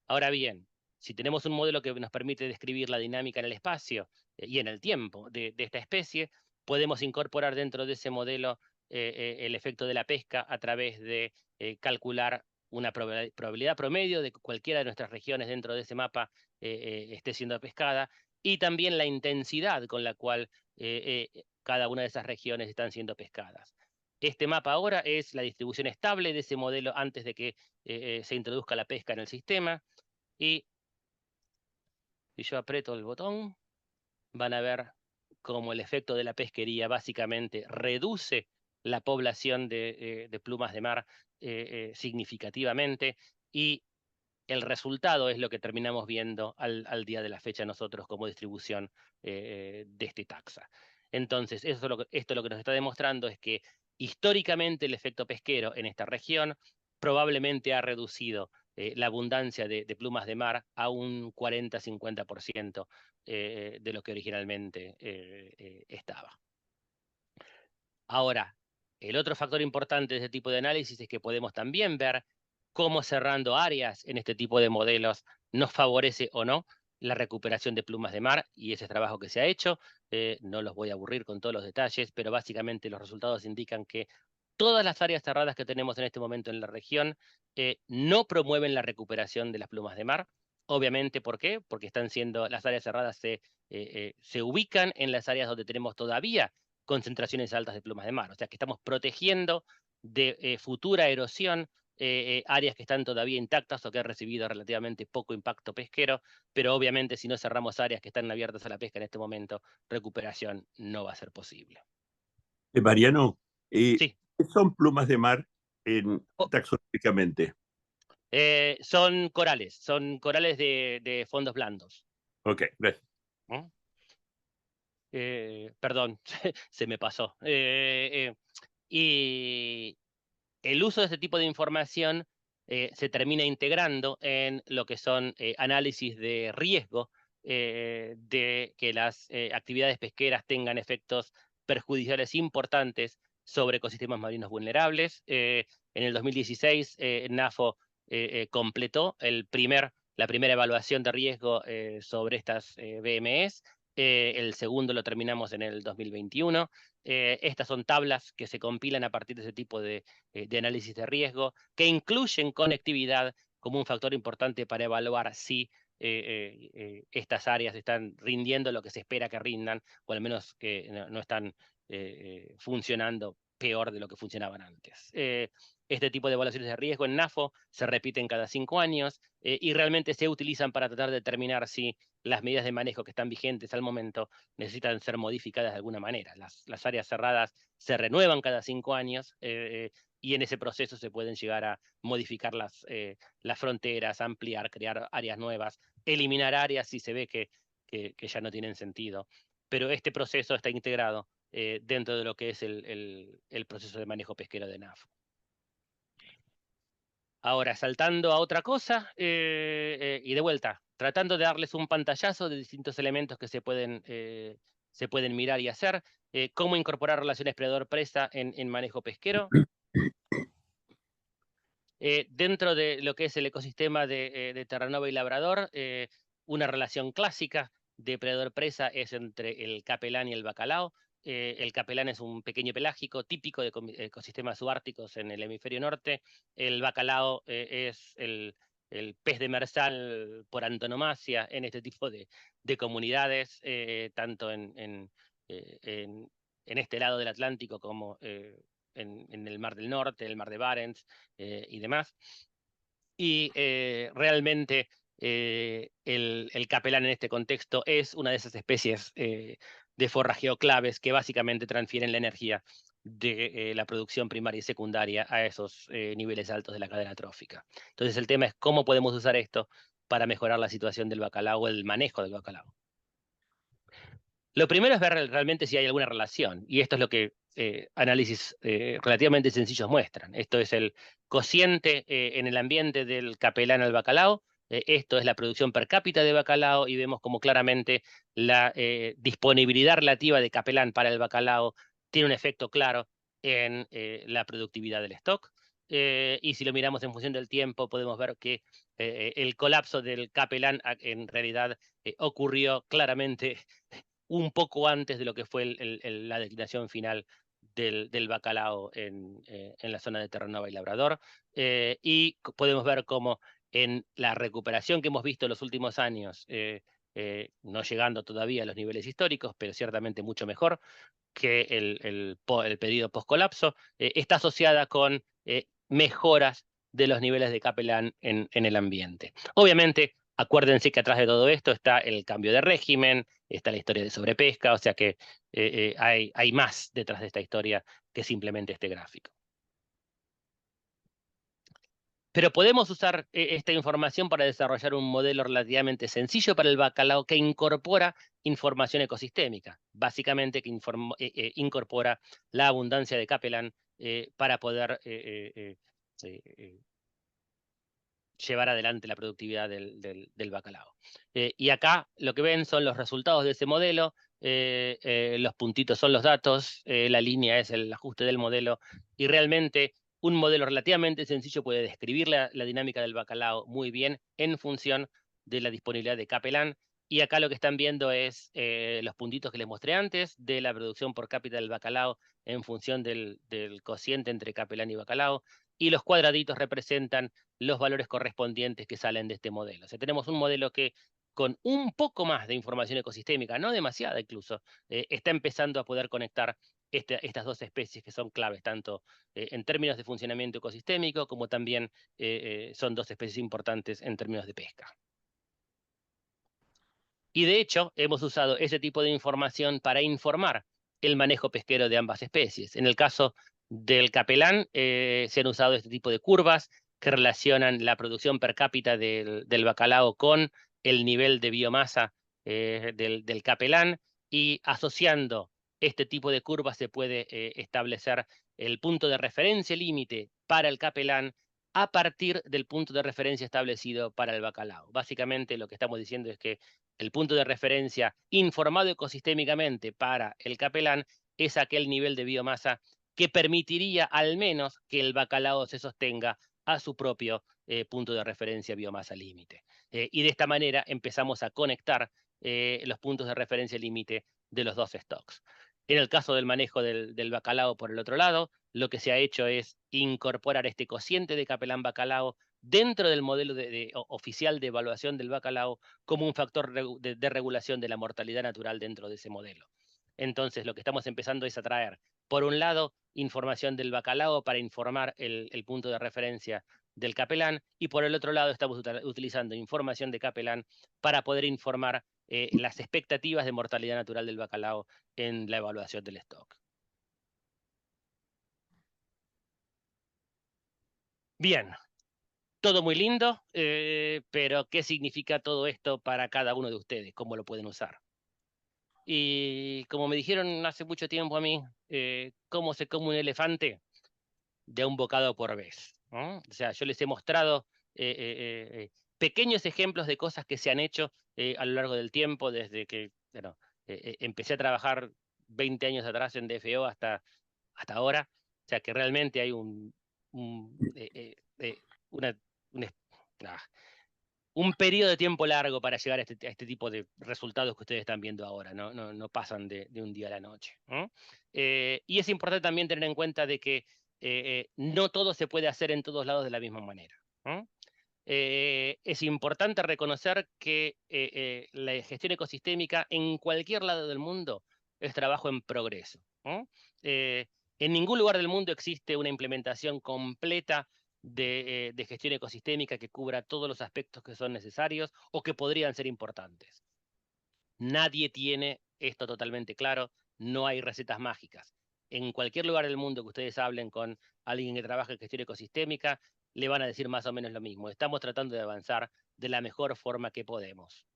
Ahora bien, si tenemos un modelo que nos permite describir la dinámica en el espacio y en el tiempo de esta especie, podemos incorporar dentro de ese modelo el efecto de la pesca a través de calcular una probabilidad promedio de que cualquiera de nuestras regiones dentro de ese mapa esté siendo pescada, y también la intensidad con la cual cada una de esas regiones están siendo pescadas. Este mapa ahora es la distribución estable de ese modelo antes de que se introduzca la pesca en el sistema. Y si yo aprieto el botón, van a ver cómo el efecto de la pesquería básicamente reduce la población de plumas de mar significativamente, y el resultado es lo que terminamos viendo al día de la fecha nosotros como distribución de este taxa. Entonces, esto lo que nos está demostrando es que históricamente el efecto pesquero en esta región probablemente ha reducido la abundancia de plumas de mar a un 40-50% de lo que originalmente estaba. Ahora, el otro factor importante de este tipo de análisis es que podemos también ver cómo cerrando áreas en este tipo de modelos nos favorece o no la recuperación de plumas de mar, y ese es trabajo que se ha hecho. No los voy a aburrir con todos los detalles, pero básicamente los resultados indican que todas las áreas cerradas que tenemos en este momento en la región no promueven la recuperación de las plumas de mar. Obviamente, ¿por qué? Porque las áreas cerradas se ubican en las áreas donde tenemos todavía concentraciones altas de plumas de mar. O sea que estamos protegiendo de futura erosión áreas que están todavía intactas o que han recibido relativamente poco impacto pesquero, pero obviamente si no cerramos áreas que están abiertas a la pesca en este momento, recuperación no va a ser posible. Mariano, Sí. ¿qué son plumas de mar Oh. taxonómicamente? Son corales de fondos blandos. Ok, gracias. ¿Mm? Perdón, se me pasó. Y el uso de este tipo de información se termina integrando en lo que son análisis de riesgo de que las actividades pesqueras tengan efectos perjudiciales importantes sobre ecosistemas marinos vulnerables. En el 2016, NAFO completó la primera evaluación de riesgo sobre estas BMEs. El segundo lo terminamos en el 2021. Estas son tablas que se compilan a partir de ese tipo de análisis de riesgo, que incluyen conectividad como un factor importante para evaluar si estas áreas están rindiendo lo que se espera que rindan, o al menos que no están funcionando peor de lo que funcionaban antes. Este tipo de evaluaciones de riesgo en NAFO se repiten cada 5 años y realmente se utilizan para tratar de determinar si las medidas de manejo que están vigentes al momento necesitan ser modificadas de alguna manera. Las áreas cerradas se renuevan cada 5 años y en ese proceso se pueden llegar a modificar las fronteras, ampliar, crear áreas nuevas, eliminar áreas si se ve que ya no tienen sentido. Pero este proceso está integrado dentro de lo que es el proceso de manejo pesquero de NAFO. Ahora, saltando a otra cosa, y de vuelta, tratando de darles un pantallazo de distintos elementos que se pueden mirar y hacer, cómo incorporar relaciones predador-presa en manejo pesquero. Dentro de lo que es el ecosistema de Terranova y Labrador, una relación clásica de predador-presa es entre el capelán y el bacalao. El capelán es un pequeño pelágico típico de ecosistemas subárticos en el hemisferio norte. El bacalao es el pez demersal por antonomasia en este tipo de comunidades, tanto en este lado del Atlántico como en el Mar del Norte, el Mar de Barents y demás. Y realmente el capelán en este contexto es una de esas especies de forrajeo claves que básicamente transfieren la energía de la producción primaria y secundaria a esos niveles altos de la cadena trófica. Entonces el tema es cómo podemos usar esto para mejorar la situación del bacalao o el manejo del bacalao. Lo primero es ver realmente si hay alguna relación, y esto es lo que análisis relativamente sencillos muestran. Esto es el cociente en el ambiente del capelán al bacalao, esto es la producción per cápita de bacalao, y vemos como claramente la disponibilidad relativa de capelán para el bacalao tiene un efecto claro en la productividad del stock. Y si lo miramos en función del tiempo, podemos ver que el colapso del capelán en realidad ocurrió claramente un poco antes de lo que fue la declinación final del bacalao en la zona de Terranova y Labrador. Y podemos ver cómo en la recuperación que hemos visto en los últimos años, no llegando todavía a los niveles históricos, pero ciertamente mucho mejor que el periodo post-colapso, está asociada con mejoras de los niveles de capelán en el ambiente. Obviamente, acuérdense que atrás de todo esto está el cambio de régimen, está la historia de sobrepesca, o sea que hay más detrás de esta historia que simplemente este gráfico. Pero podemos usar esta información para desarrollar un modelo relativamente sencillo para el bacalao que incorpora información ecosistémica, básicamente que incorpora la abundancia de capelán para poder llevar adelante la productividad del bacalao. Y acá lo que ven son los resultados de ese modelo, los puntitos son los datos, la línea es el ajuste del modelo, y realmente un modelo relativamente sencillo puede describir la dinámica del bacalao muy bien en función de la disponibilidad de capelán. Y acá lo que están viendo es los puntitos que les mostré antes de la producción por cápita del bacalao en función del cociente entre capelán y bacalao, y los cuadraditos representan los valores correspondientes que salen de este modelo. O sea, tenemos un modelo que con un poco más de información ecosistémica, no demasiada incluso, está empezando a poder conectar estas dos especies que son claves, tanto en términos de funcionamiento ecosistémico, como también son dos especies importantes en términos de pesca. Y de hecho, hemos usado ese tipo de información para informar el manejo pesquero de ambas especies. En el caso del capelán, se han usado este tipo de curvas que relacionan la producción per cápita del bacalao con el nivel de biomasa del capelán, y asociando este tipo de curvas se puede establecer el punto de referencia límite para el capelán a partir del punto de referencia establecido para el bacalao. Básicamente lo que estamos diciendo es que el punto de referencia informado ecosistémicamente para el capelán es aquel nivel de biomasa que permitiría al menos que el bacalao se sostenga a su propio punto de referencia biomasa límite. Y de esta manera empezamos a conectar los puntos de referencia límite de los dos stocks. En el caso del manejo del bacalao por el otro lado, lo que se ha hecho es incorporar este cociente de capelán bacalao dentro del modelo oficial de evaluación del bacalao como un factor de regulación de la mortalidad natural dentro de ese modelo. Entonces, lo que estamos empezando es a traer, por un lado, información del bacalao para informar el punto de referencia del capelán, y por el otro lado estamos utilizando información de capelán para poder informar las expectativas de mortalidad natural del bacalao en la evaluación del stock. Bien, todo muy lindo, pero ¿qué significa todo esto para cada uno de ustedes? ¿Cómo lo pueden usar? Y como me dijeron hace mucho tiempo a mí, ¿cómo se come un elefante? De un bocado por vez, ¿no? O sea, yo les he mostrado pequeños ejemplos de cosas que se han hecho a lo largo del tiempo, desde que empecé a trabajar 20 años atrás en DFO hasta ahora. O sea, que realmente hay una, un periodo de tiempo largo para llegar a este tipo de resultados que ustedes están viendo ahora, no pasan de un día a la noche, ¿no? Y es importante también tener en cuenta de que no todo se puede hacer en todos lados de la misma manera, ¿no? Es importante reconocer que la gestión ecosistémica en cualquier lado del mundo es trabajo en progreso, ¿no? En ningún lugar del mundo existe una implementación completa de gestión ecosistémica que cubra todos los aspectos que son necesarios o que podrían ser importantes. Nadie tiene esto totalmente claro, no hay recetas mágicas. En cualquier lugar del mundo que ustedes hablen con alguien que trabaja en gestión ecosistémica, le van a decir más o menos lo mismo. Estamos tratando de avanzar de la mejor forma que podemos.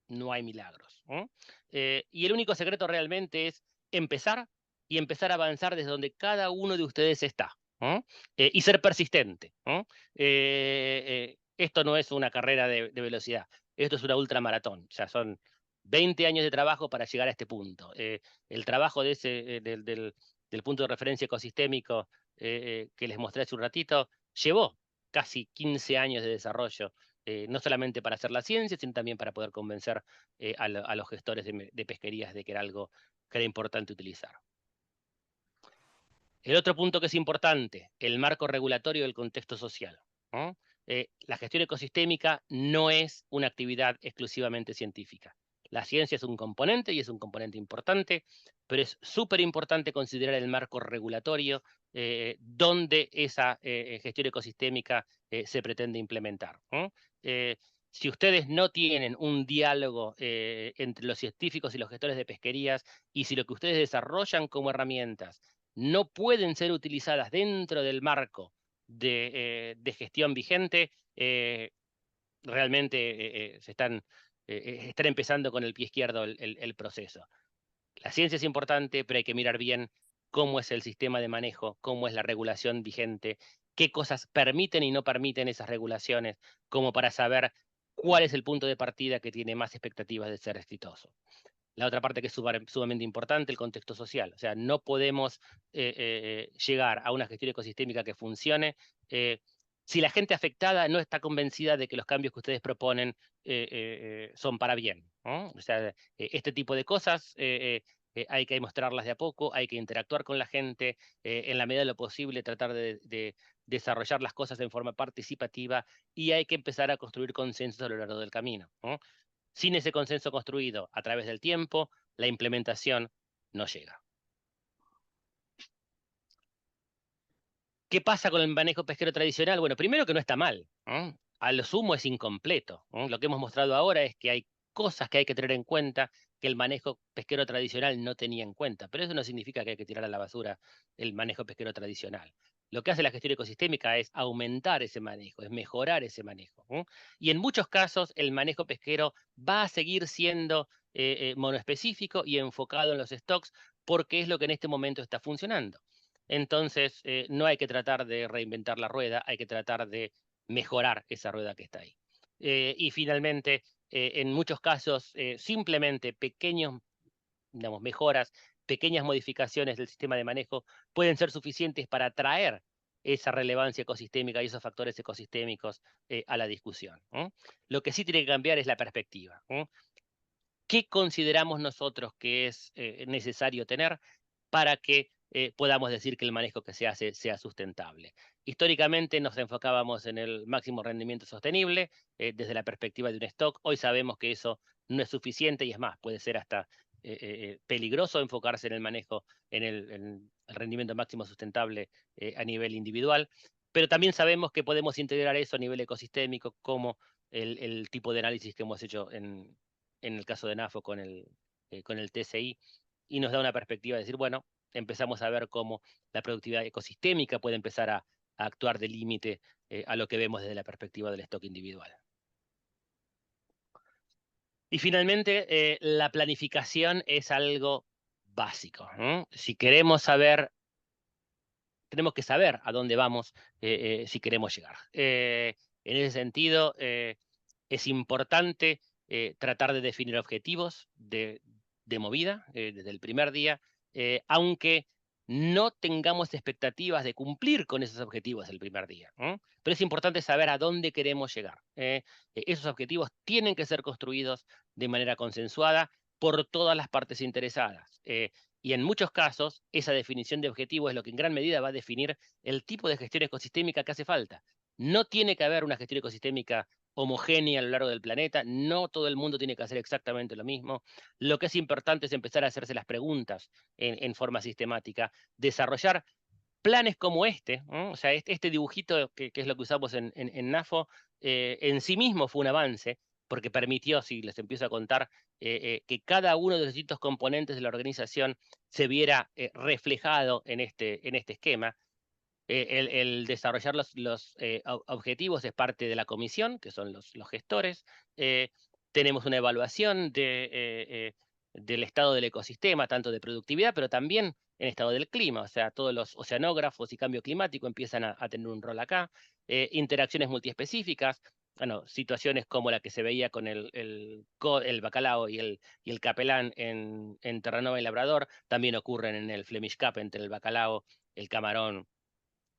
No hay milagros, ¿no? Y el único secreto realmente es empezar y empezar a avanzar desde donde cada uno de ustedes está, ¿no? Y ser persistente, ¿no? Esto no es una carrera de velocidad, esto es una ultramaratón. O sea, son 20 años de trabajo para llegar a este punto. El trabajo del punto de referencia ecosistémico que les mostré hace un ratito llevó casi 15 años de desarrollo, no solamente para hacer la ciencia, sino también para poder convencer a los gestores de pesquerías de que era algo que era importante utilizar. El otro punto que es importante, el marco regulatorio del contexto social, ¿no? La gestión ecosistémica no es una actividad exclusivamente científica. La ciencia es un componente y es un componente importante, pero es súper importante considerar el marco regulatorio donde esa gestión ecosistémica se pretende implementar, ¿no? Si ustedes no tienen un diálogo entre los científicos y los gestores de pesquerías, y si lo que ustedes desarrollan como herramientas no pueden ser utilizadas dentro del marco de gestión vigente, realmente están empezando con el pie izquierdo el proceso. La ciencia es importante, pero hay que mirar bien cómo es el sistema de manejo, cómo es la regulación vigente, qué cosas permiten y no permiten esas regulaciones, como para saber cuál es el punto de partida que tiene más expectativas de ser exitoso. La otra parte que es sumamente importante, el contexto social. O sea, no podemos llegar a una gestión ecosistémica que funcione si la gente afectada no está convencida de que los cambios que ustedes proponen son para bien, ¿no? O sea, este tipo de cosas hay que mostrarlas de a poco, hay que interactuar con la gente, en la medida de lo posible tratar de desarrollar las cosas en forma participativa y hay que empezar a construir consensos a lo largo del camino, ¿no? Sin ese consenso construido a través del tiempo, la implementación no llega. ¿Qué pasa con el manejo pesquero tradicional? Bueno, primero que no está mal, ¿no? A lo sumo es incompleto, ¿no? Lo que hemos mostrado ahora es que hay cosas que hay que tener en cuenta que el manejo pesquero tradicional no tenía en cuenta, pero eso no significa que hay que tirar a la basura el manejo pesquero tradicional. Lo que hace la gestión ecosistémica es aumentar ese manejo, es mejorar ese manejo, ¿no? Y en muchos casos el manejo pesquero va a seguir siendo monoespecífico y enfocado en los stocks porque es lo que en este momento está funcionando. Entonces, no hay que tratar de reinventar la rueda, hay que tratar de mejorar esa rueda que está ahí. Y finalmente, en muchos casos, simplemente pequeños, digamos, mejoras, pequeñas modificaciones del sistema de manejo pueden ser suficientes para atraer esa relevancia ecosistémica y esos factores ecosistémicos a la discusión, ¿no? Lo que sí tiene que cambiar es la perspectiva, ¿no? ¿Qué consideramos nosotros que es necesario tener para que podamos decir que el manejo que se hace sea sustentable? Históricamente nos enfocábamos en el máximo rendimiento sostenible desde la perspectiva de un stock. Hoy sabemos que eso no es suficiente y es más, puede ser hasta peligroso enfocarse en el manejo, en el rendimiento máximo sustentable a nivel individual, pero también sabemos que podemos integrar eso a nivel ecosistémico como el tipo de análisis que hemos hecho en el caso de NAFO con el TCI, y nos da una perspectiva de decir, bueno, empezamos a ver cómo la productividad ecosistémica puede empezar a actuar de límite a lo que vemos desde la perspectiva del stock individual. Y finalmente, la planificación es algo básico, ¿no? Si queremos saber, tenemos que saber a dónde vamos si queremos llegar. En ese sentido, es importante tratar de definir objetivos de movida desde el primer día, aunque no tengamos expectativas de cumplir con esos objetivos el primer día, ¿no? Pero es importante saber a dónde queremos llegar. Esos objetivos tienen que ser construidos de manera consensuada por todas las partes interesadas. Y en muchos casos, esa definición de objetivo es lo que en gran medida va a definir el tipo de gestión ecosistémica que hace falta. No tiene que haber una gestión ecosistémica homogénea a lo largo del planeta, no todo el mundo tiene que hacer exactamente lo mismo. Lo que es importante es empezar a hacerse las preguntas en forma sistemática, desarrollar planes como este, ¿no? O sea, este dibujito que es lo que usamos en NAFO, en sí mismo fue un avance, porque permitió, si les empiezo a contar, que cada uno de los distintos componentes de la organización se viera reflejado en este esquema. El desarrollar los objetivos es parte de la comisión, que son los gestores. Tenemos una evaluación del estado del ecosistema, tanto de productividad, pero también en estado del clima. O sea, todos los oceanógrafos y cambio climático empiezan a tener un rol acá. Interacciones multiespecíficas, bueno, situaciones como la que se veía con el bacalao y el capelán en Terranova y Labrador, también ocurren en el Flemish Cap entre el bacalao, el camarón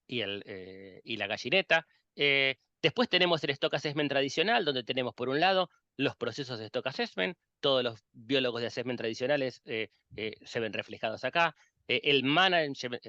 y la gallineta. Después tenemos el Stock Assessment tradicional, donde tenemos por un lado los procesos de Stock Assessment, todos los biólogos de Assessment tradicionales se ven reflejados acá. El management,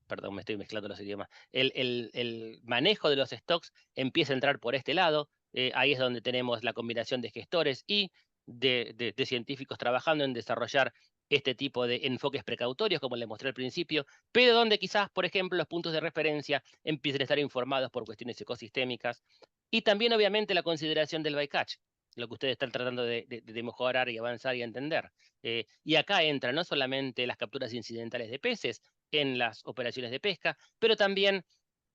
perdón, me estoy mezclando los idiomas, el manejo de los stocks empieza a entrar por este lado. Ahí es donde tenemos la combinación de gestores y de científicos trabajando en desarrollar este tipo de enfoques precautorios, como les mostré al principio, pero donde quizás, por ejemplo, los puntos de referencia empiecen a estar informados por cuestiones ecosistémicas. Y también, obviamente, la consideración del bycatch, lo que ustedes están tratando de mejorar y avanzar y entender. Y acá entran no solamente las capturas incidentales de peces en las operaciones de pesca, pero también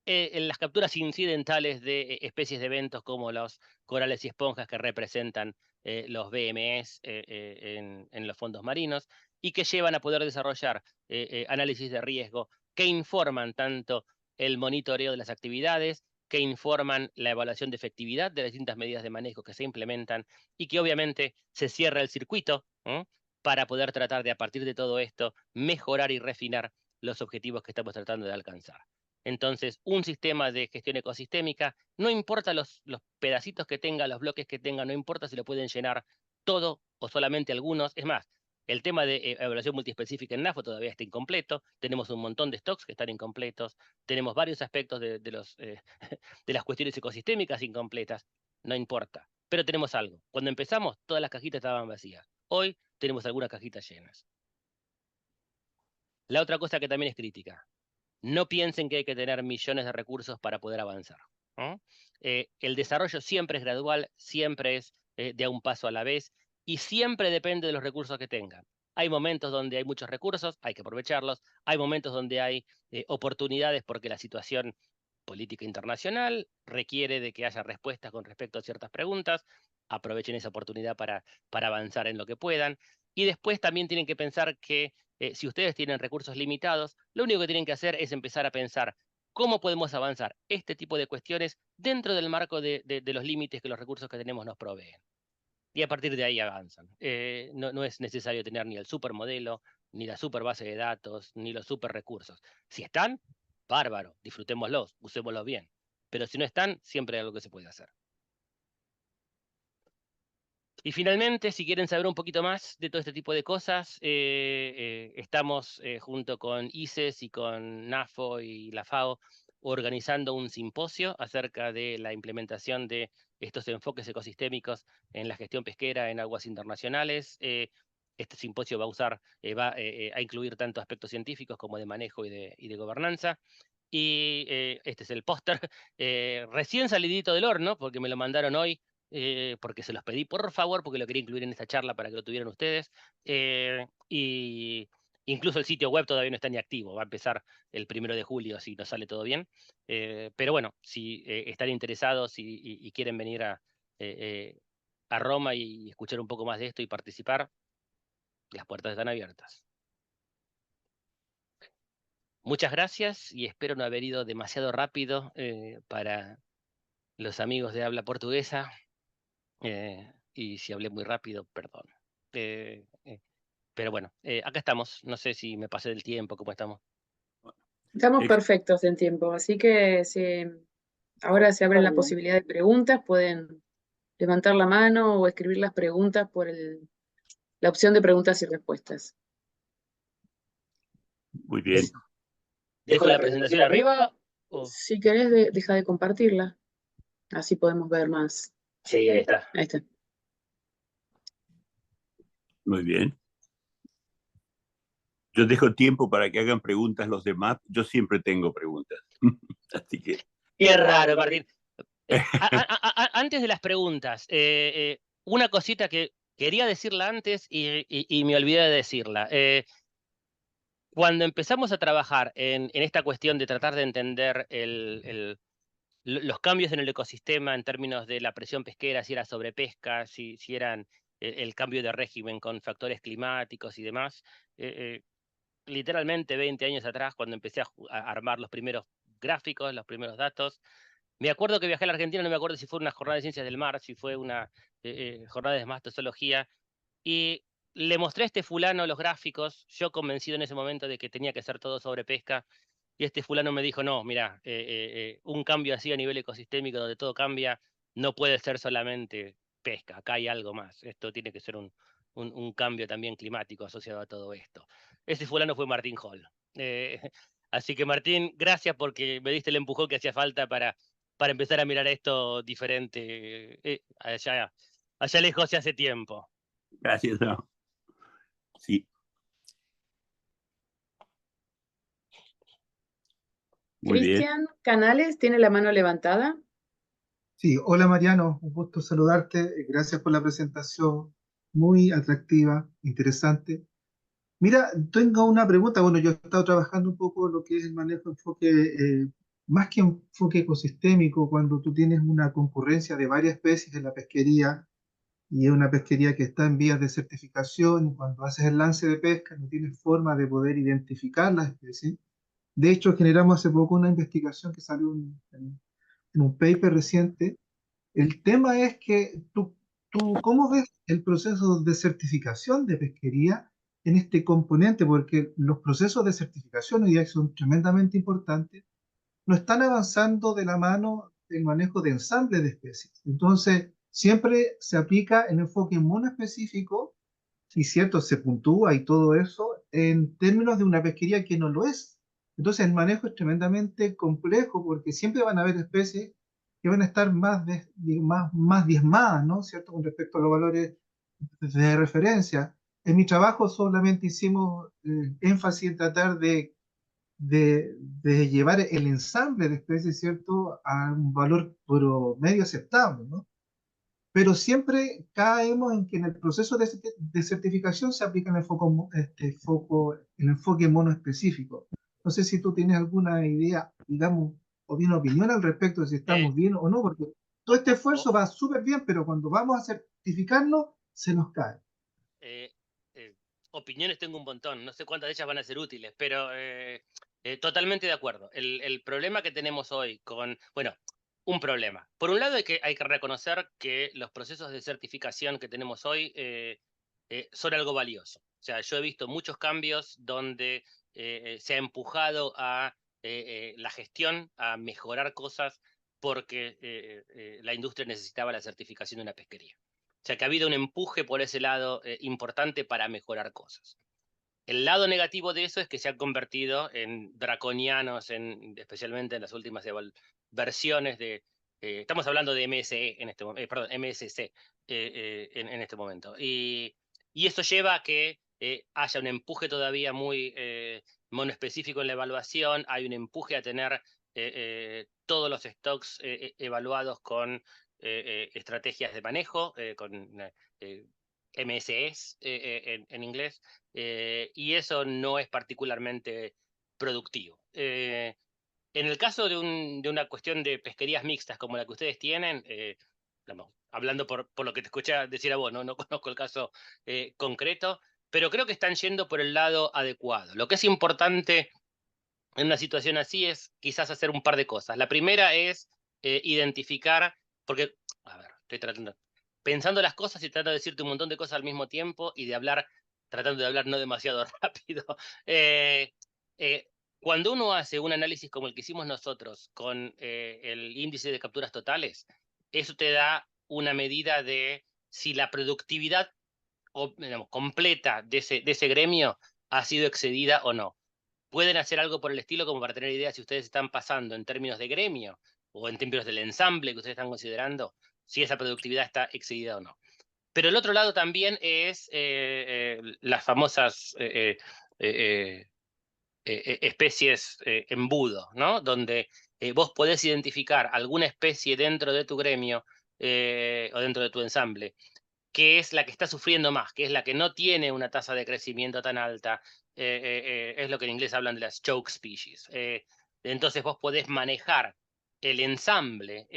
en las capturas incidentales de especies de eventos como los corales y esponjas que representan los BMEs en los fondos marinos y que llevan a poder desarrollar análisis de riesgo que informan tanto el monitoreo de las actividades, que informan la evaluación de efectividad de las distintas medidas de manejo que se implementan y que obviamente se cierra el circuito para poder tratar de, a partir de todo esto, mejorar y refinar los objetivos que estamos tratando de alcanzar. Entonces, un sistema de gestión ecosistémica, no importa los pedacitos que tenga, los bloques que tenga, no importa si lo pueden llenar todo o solamente algunos. Es más, el tema de evaluación multiespecífica en NAFO todavía está incompleto. Tenemos un montón de stocks que están incompletos. Tenemos varios aspectos de las cuestiones ecosistémicas incompletas. No importa. Pero tenemos algo. Cuando empezamos, todas las cajitas estaban vacías. Hoy tenemos algunas cajitas llenas. La otra cosa que también es crítica. No piensen que hay que tener millones de recursos para poder avanzar, ¿no? El desarrollo siempre es gradual, siempre es de a un paso a la vez y siempre depende de los recursos que tengan. Hay momentos donde hay muchos recursos, hay que aprovecharlos. Hay momentos donde hay oportunidades porque la situación política internacional requiere de que haya respuestas con respecto a ciertas preguntas. Aprovechen esa oportunidad para avanzar en lo que puedan. Y después también tienen que pensar que si ustedes tienen recursos limitados, lo único que tienen que hacer es empezar a pensar cómo podemos avanzar este tipo de cuestiones dentro del marco de los límites que los recursos que tenemos nos proveen. Y a partir de ahí avanzan. No es necesario tener ni el supermodelo, ni la super base de datos, ni los super recursos. Si están, bárbaro, disfrutémoslos, usémoslos bien. Pero si no están, siempre hay algo que se puede hacer. Y finalmente, si quieren saber un poquito más de todo este tipo de cosas, estamos junto con ICES y con NAFO y la FAO organizando un simposio acerca de la implementación de estos enfoques ecosistémicos en la gestión pesquera en aguas internacionales. Este simposio va a incluir tanto aspectos científicos como de manejo y de gobernanza. Y este es el póster, recién salidito del horno, porque me lo mandaron hoy, porque se los pedí por favor, porque lo quería incluir en esta charla para que lo tuvieran ustedes. Y incluso el sitio web todavía no está ni activo, va a empezar el 1 de julio si nos sale todo bien. Pero bueno, si están interesados y quieren venir a Roma y escuchar un poco más de esto y participar, las puertas están abiertas. Muchas gracias y espero no haber ido demasiado rápido para los amigos de habla portuguesa. Y si hablé muy rápido, perdón. Pero bueno, acá estamos. No sé si me pasé del tiempo, ¿cómo estamos? Estamos perfectos en tiempo, así que ahora se abre la posibilidad de preguntas. Pueden levantar la mano o escribir las preguntas por la opción de preguntas y respuestas. Muy bien. ¿Dejo la presentación arriba? ¿O? Si querés, deja de compartirla. Así podemos ver más. Sí, ahí está. Ahí está. Muy bien. Yo dejo tiempo para que hagan preguntas los demás. Yo siempre tengo preguntas. Así que... Qué raro, Martín. Antes de las preguntas, una cosita que quería decirla antes y me olvidé de decirla. Cuando empezamos a trabajar en esta cuestión de tratar de entender los cambios en el ecosistema en términos de la presión pesquera, si era sobrepesca, si eran el cambio de régimen con factores climáticos y demás, literalmente 20 años atrás, cuando empecé a armar los primeros gráficos, los primeros datos, me acuerdo que viajé a la Argentina, no me acuerdo si fue una jornada de ciencias del mar, si fue una jornada de mastozoología, y le mostré a este fulano los gráficos, yo convencido en ese momento de que tenía que ser todo sobre pesca, y este fulano me dijo, no, mira, un cambio así a nivel ecosistémico donde todo cambia, no puede ser solamente pesca, acá hay algo más, esto tiene que ser un cambio también climático asociado a todo esto. Ese fulano fue Martín Hall. Así que Martín, gracias porque me diste el empujón que hacía falta para empezar a mirar esto diferente allá lejos y hace tiempo. Gracias. No. Sí. Muy Cristian Canales tiene la mano levantada. Sí, hola Mariano, un gusto saludarte. Gracias por la presentación, muy atractiva, interesante. Mira, tengo una pregunta. Bueno, yo he estado trabajando un poco lo que es el manejo de enfoque, más que enfoque ecosistémico, cuando tú tienes una concurrencia de varias especies en la pesquería y es una pesquería que está en vías de certificación y cuando haces el lance de pesca no tienes forma de poder identificar las especies. De hecho, generamos hace poco una investigación que salió en un paper reciente. El tema es que tú, ¿cómo ves el proceso de certificación de pesquería en este componente? Porque los procesos de certificación hoy día son tremendamente importantes, no están avanzando de la mano del manejo de ensamble de especies. Entonces, siempre se aplica el enfoque monoespecífico y cierto, se puntúa y todo eso en términos de una pesquería que no lo es. Entonces el manejo es tremendamente complejo porque siempre van a haber especies que van a estar más diezmadas, ¿no? ¿Cierto? Con respecto a los valores de referencia. En mi trabajo solamente hicimos énfasis en tratar de llevar el ensamble de especies, ¿cierto? A un valor promedio aceptable, ¿no? Pero siempre caemos en que en el proceso de certificación se aplica el enfoque monoespecífico. No sé si tú tienes alguna idea, digamos, o bien opinión al respecto de si Eh, estamos bien o no, porque todo este o- esfuerzo va súper bien, pero cuando vamos a certificarnos, se nos cae. eh, opiniones tengo un montón, no sé cuántas de ellas van a ser útiles, pero totalmente de acuerdo. El problema que tenemos hoy con, bueno, un problema. Por un lado hay que reconocer que los procesos de certificación que tenemos hoy son algo valioso. O sea, yo he visto muchos cambios donde se ha empujado a la gestión, a mejorar cosas porque la industria necesitaba la certificación de una pesquería. O sea que ha habido un empuje por ese lado importante para mejorar cosas. El lado negativo de eso es que se han convertido en draconianos, especialmente en las últimas versiones de... estamos hablando de MSE en este perdón, MSC en este momento. Y eso lleva a que haya un empuje todavía muy monoespecífico en la evaluación, hay un empuje a tener todos los stocks evaluados con estrategias de manejo, con MSEs en inglés, y eso no es particularmente productivo. En el caso de una cuestión de pesquerías mixtas como la que ustedes tienen, hablando por lo que te escuché decir a vos, no conozco el caso concreto, pero creo que están yendo por el lado adecuado. Lo que es importante en una situación así es quizás hacer un par de cosas. La primera es identificar, porque, a ver, estoy pensando las cosas y tratando de decirte un montón de cosas al mismo tiempo y tratando de hablar no demasiado rápido. Eh, eh, Cuando uno hace un análisis como el que hicimos nosotros con el índice de capturas totales, eso te da una medida de si la productividad digamos, completa de ese gremio ha sido excedida o no. Pueden hacer algo por el estilo como para tener idea si ustedes están pasando en términos de gremio o en términos del ensamble que ustedes están considerando, si esa productividad está excedida o no. Pero el otro lado también es las famosas especies embudo, ¿no? Donde vos podés identificar alguna especie dentro de tu gremio o dentro de tu ensamble que es la que está sufriendo más, que es la que no tiene una tasa de crecimiento tan alta, es lo que en inglés hablan de las choke species. Entonces vos podés manejar el ensamble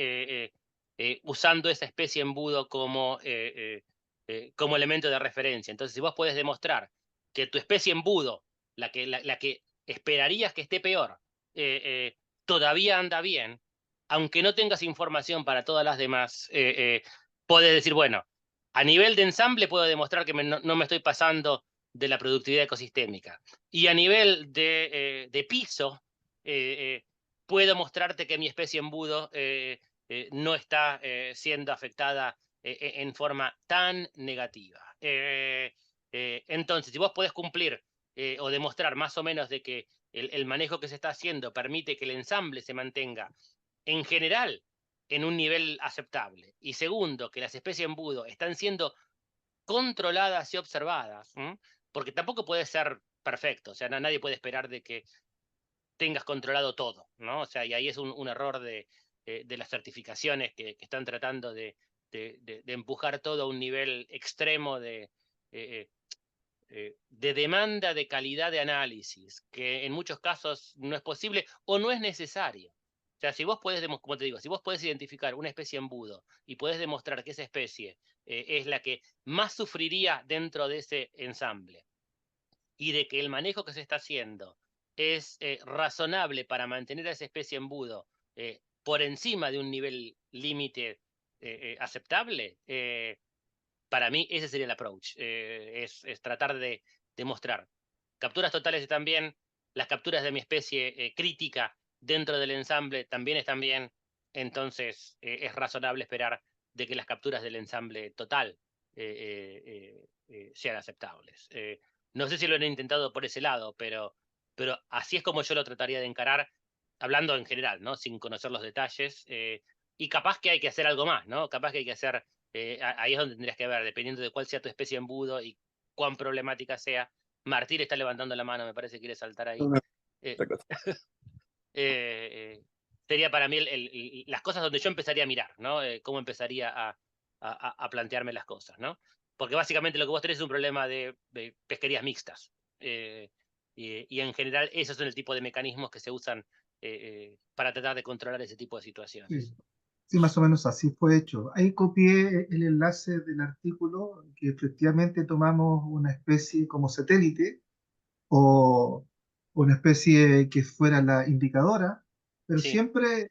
usando esa especie embudo como elemento de referencia. Entonces si vos podés demostrar que tu especie embudo, la que esperarías que esté peor, todavía anda bien, aunque no tengas información para todas las demás, podés decir, bueno, a nivel de ensamble puedo demostrar que no me estoy pasando de la productividad ecosistémica. Y a nivel de piso, puedo mostrarte que mi especie embudo no está siendo afectada en forma tan negativa. Entonces, si vos podés cumplir o demostrar más o menos de que el manejo que se está haciendo permite que el ensamble se mantenga en general en un nivel aceptable. Y segundo, que las especies embudo están siendo controladas y observadas, porque tampoco puede ser perfecto, o sea, nadie puede esperar de que tengas controlado todo, ¿no? O sea, y ahí es un error de las certificaciones que están tratando de empujar todo a un nivel extremo de demanda de calidad de análisis, que en muchos casos no es posible o no es necesario. O sea, si vos podés, como te digo, si vos podés identificar una especie embudo y podés demostrar que esa especie es la que más sufriría dentro de ese ensamble y de que el manejo que se está haciendo es razonable para mantener a esa especie embudo por encima de un nivel límite aceptable, para mí ese sería el approach. Es tratar de demostrar. Capturas totales están bien, las capturas de mi especie crítica dentro del ensamble también están bien, entonces es razonable esperar de que las capturas del ensamble total sean aceptables. No sé si lo han intentado por ese lado, pero así es como yo lo trataría de encarar, hablando en general, ¿no? Sin conocer los detalles, y capaz que hay que hacer algo más, ¿no? Capaz que hay que hacer, ahí es donde tendrías que ver, dependiendo de cuál sea tu especie de embudo y cuán problemática sea. Martín está levantando la mano, me parece que quiere saltar ahí. Eh, Otra cosa. Sería para mí las cosas donde yo empezaría a mirar, ¿no? Cómo empezaría a plantearme las cosas, ¿no? Porque básicamente lo que vos tenés es un problema de pesquerías mixtas. Y en general esos son el tipo de mecanismos que se usan para tratar de controlar ese tipo de situaciones. Sí, sí, más o menos así fue hecho. Ahí copié el enlace del artículo, que efectivamente tomamos una especie como satélite o una especie que fuera la indicadora, pero Sí. siempre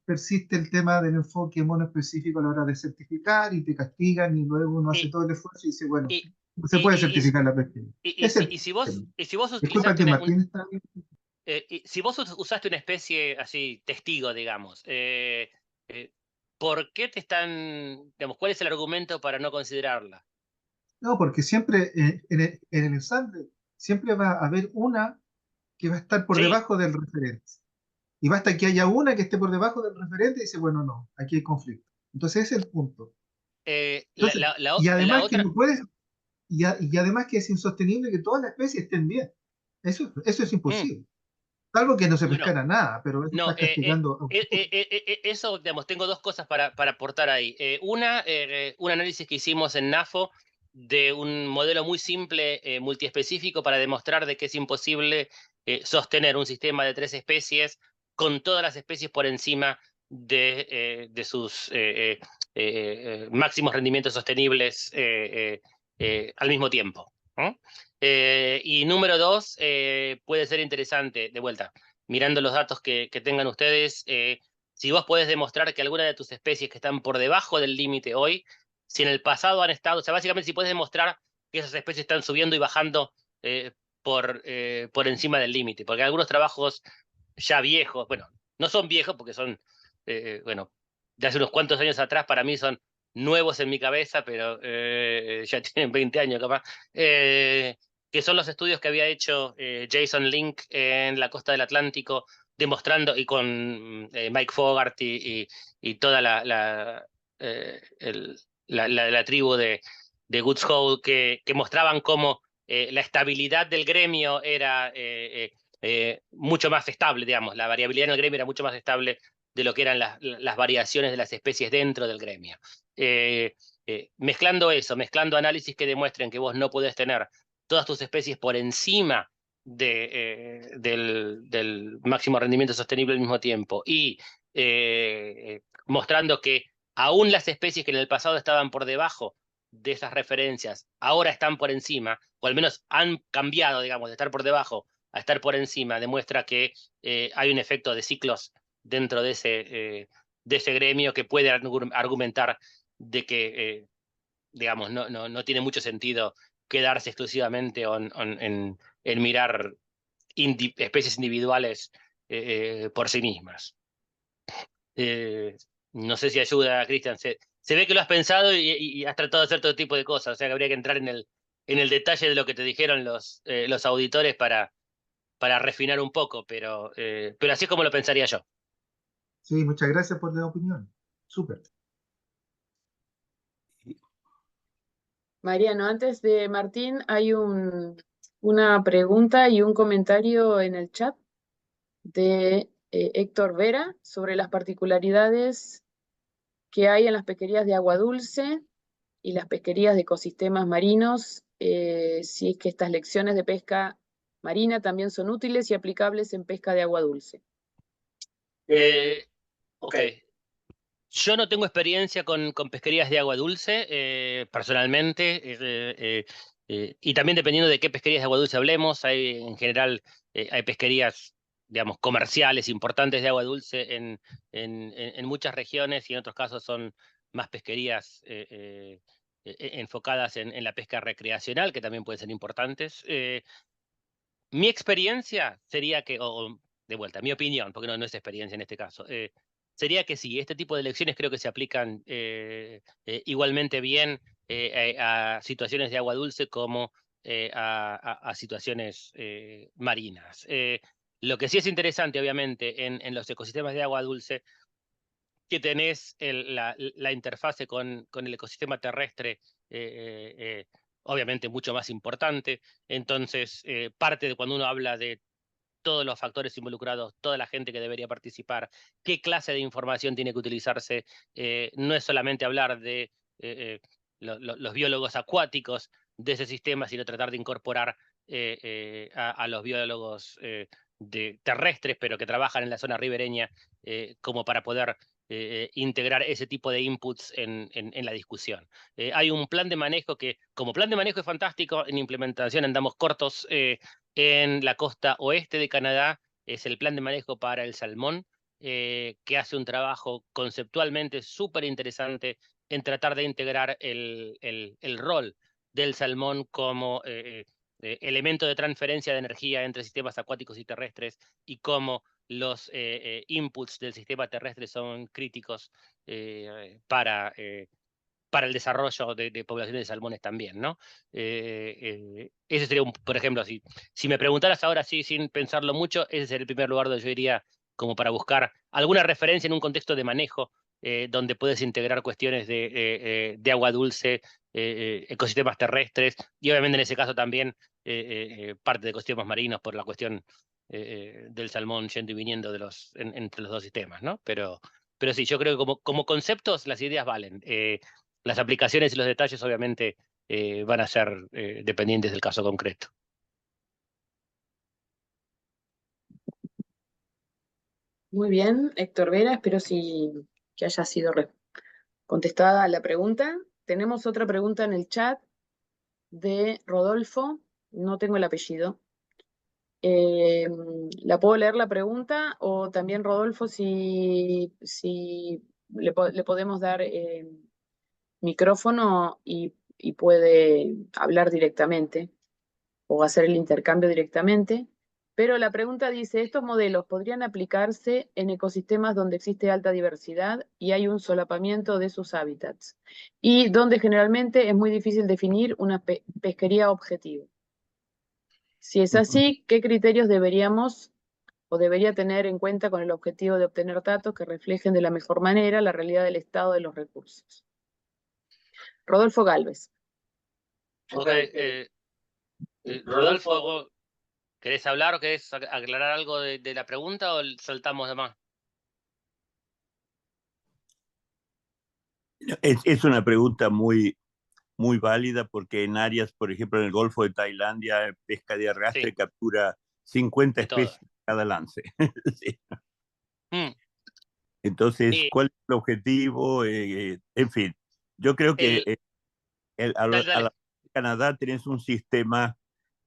persiste el tema del enfoque monoespecífico a la hora de certificar y te castigan y luego uno hace Y, todo el esfuerzo y dice, bueno, y, no se y, puede y, certificar la pesquería. Es el si tema. vos Disculpa utilizaste que Martín está bien. y si vos usaste una especie así, testigo, digamos, ¿por qué te están, digamos, cuál es el argumento para no considerarla? No, porque siempre en el ensamble siempre va a haber una que va a estar por Sí, debajo del referente. Y basta que haya una que esté por debajo del referente y dice, bueno, no, aquí hay conflicto. Entonces ese es el punto. Entonces, y la además que otra, no puedes, y además que es insostenible que todas las especies estén bien. Eso es mm, imposible. Salvo que no se bueno, pescara nada, pero eso no, está castigando a un poco. eso, digamos, tengo dos cosas para aportar ahí. Una, un análisis que hicimos en NAFO de un modelo muy simple, multiespecífico, para demostrar de que es imposible sostener un sistema de 3 especies con todas las especies por encima de sus máximos rendimientos sostenibles al mismo tiempo, ¿no? Y número 2, puede ser interesante, de vuelta, mirando los datos que tengan ustedes, si vos podés demostrar que alguna de tus especies que están por debajo del límite hoy, si en el pasado han estado, o sea, básicamente si podés demostrar que esas especies están subiendo y bajando por encima del límite, porque algunos trabajos ya viejos, bueno, no son viejos porque son, bueno, de hace unos cuantos años atrás, para mí son nuevos en mi cabeza, pero ya tienen 20 años capaz, que son los estudios que había hecho Jason Link en la costa del Atlántico, demostrando, y con Mike Fogarty y toda la tribu de Woods Hole, que mostraban cómo la estabilidad del gremio era mucho más estable, digamos, la variabilidad en el gremio era mucho más estable de lo que eran las variaciones de las especies dentro del gremio. Mezclando eso, mezclando análisis que demuestren que vos no podés tener todas tus especies por encima del máximo rendimiento sostenible al mismo tiempo, y mostrando que aún las especies que en el pasado estaban por debajo de esas referencias ahora están por encima, o al menos han cambiado, digamos, de estar por debajo a estar por encima, demuestra que hay un efecto de ciclos dentro de ese gremio que puede argumentar de que, digamos, no tiene mucho sentido quedarse exclusivamente en mirar especies individuales por sí mismas. No sé si ayuda, Cristian. Se ve que lo has pensado y has tratado de hacer todo tipo de cosas, o sea que habría que entrar en el detalle de lo que te dijeron los auditores para refinar un poco, pero así es como lo pensaría yo. Sí, muchas gracias por la opinión. Súper. Mariano, antes de Martín, hay una pregunta y un comentario en el chat de Héctor Vera sobre las particularidades que hay en las pesquerías de agua dulce y las pesquerías de ecosistemas marinos, si es que estas lecciones de pesca marina también son útiles y aplicables en pesca de agua dulce. Ok. Yo no tengo experiencia con pesquerías de agua dulce, personalmente. y también dependiendo de qué pesquerías de agua dulce hablemos, hay en general hay pesquerías, digamos, comerciales importantes de agua dulce en muchas regiones, y en otros casos son más pesquerías enfocadas en la pesca recreacional, que también pueden ser importantes. Mi experiencia sería que, o de vuelta, mi opinión, porque no es experiencia en este caso, sería que sí, este tipo de elecciones creo que se aplican igualmente bien a situaciones de agua dulce como a situaciones marinas. Lo que sí es interesante, obviamente, en los ecosistemas de agua dulce, que tenés la interfase con el ecosistema terrestre, obviamente mucho más importante. Entonces, parte de cuando uno habla de todos los factores involucrados, toda la gente que debería participar, qué clase de información tiene que utilizarse, no es solamente hablar de los biólogos acuáticos de ese sistema, sino tratar de incorporar a los biólogos terrestres, pero que trabajan en la zona ribereña, como para poder integrar ese tipo de inputs en la discusión. Hay un plan de manejo que, como plan de manejo, es fantástico. En implementación andamos cortos. En la costa oeste de Canadá es el plan de manejo para el salmón, que hace un trabajo conceptualmente súper interesante en tratar de integrar el rol del salmón como elemento de transferencia de energía entre sistemas acuáticos y terrestres, y cómo los inputs del sistema terrestre son críticos para el desarrollo de poblaciones de salmones también, ¿no? Ese sería, por ejemplo, si me preguntaras ahora sí, sin pensarlo mucho, ese sería el primer lugar donde yo iría como para buscar alguna referencia en un contexto de manejo, donde puedes integrar cuestiones de agua dulce, ecosistemas terrestres, y obviamente en ese caso también parte de ecosistemas marinos por la cuestión del salmón yendo y viniendo entre los dos sistemas, ¿no? Pero sí, yo creo que como conceptos las ideas valen. Las aplicaciones y los detalles obviamente van a ser dependientes del caso concreto. Muy bien, Héctor Vera, espero que haya sido contestada la pregunta. Tenemos otra pregunta en el chat de Rodolfo, no tengo el apellido. ¿La puedo leer la pregunta? O también, Rodolfo, si le podemos dar micrófono y puede hablar directamente o hacer el intercambio directamente. Pero la pregunta dice, ¿estos modelos podrían aplicarse en ecosistemas donde existe alta diversidad y hay un solapamiento de sus hábitats, y donde generalmente es muy difícil definir una pesquería objetivo? Si es así, ¿qué criterios deberíamos o debería tener en cuenta con el objetivo de obtener datos que reflejen de la mejor manera la realidad del estado de los recursos? Rodolfo Galvez. Ok, Rodolfo, ¿querés hablar o querés aclarar algo de la pregunta, o saltamos de más? Es una pregunta muy, muy válida, porque en áreas, por ejemplo, en el Golfo de Tailandia, pesca de arrastre Sí, captura 50 de todo. especies cada lance. Sí. Mm. Entonces, ¿cuál es el objetivo? En fin, yo creo que Dale, a dale. Canadá tenés un sistema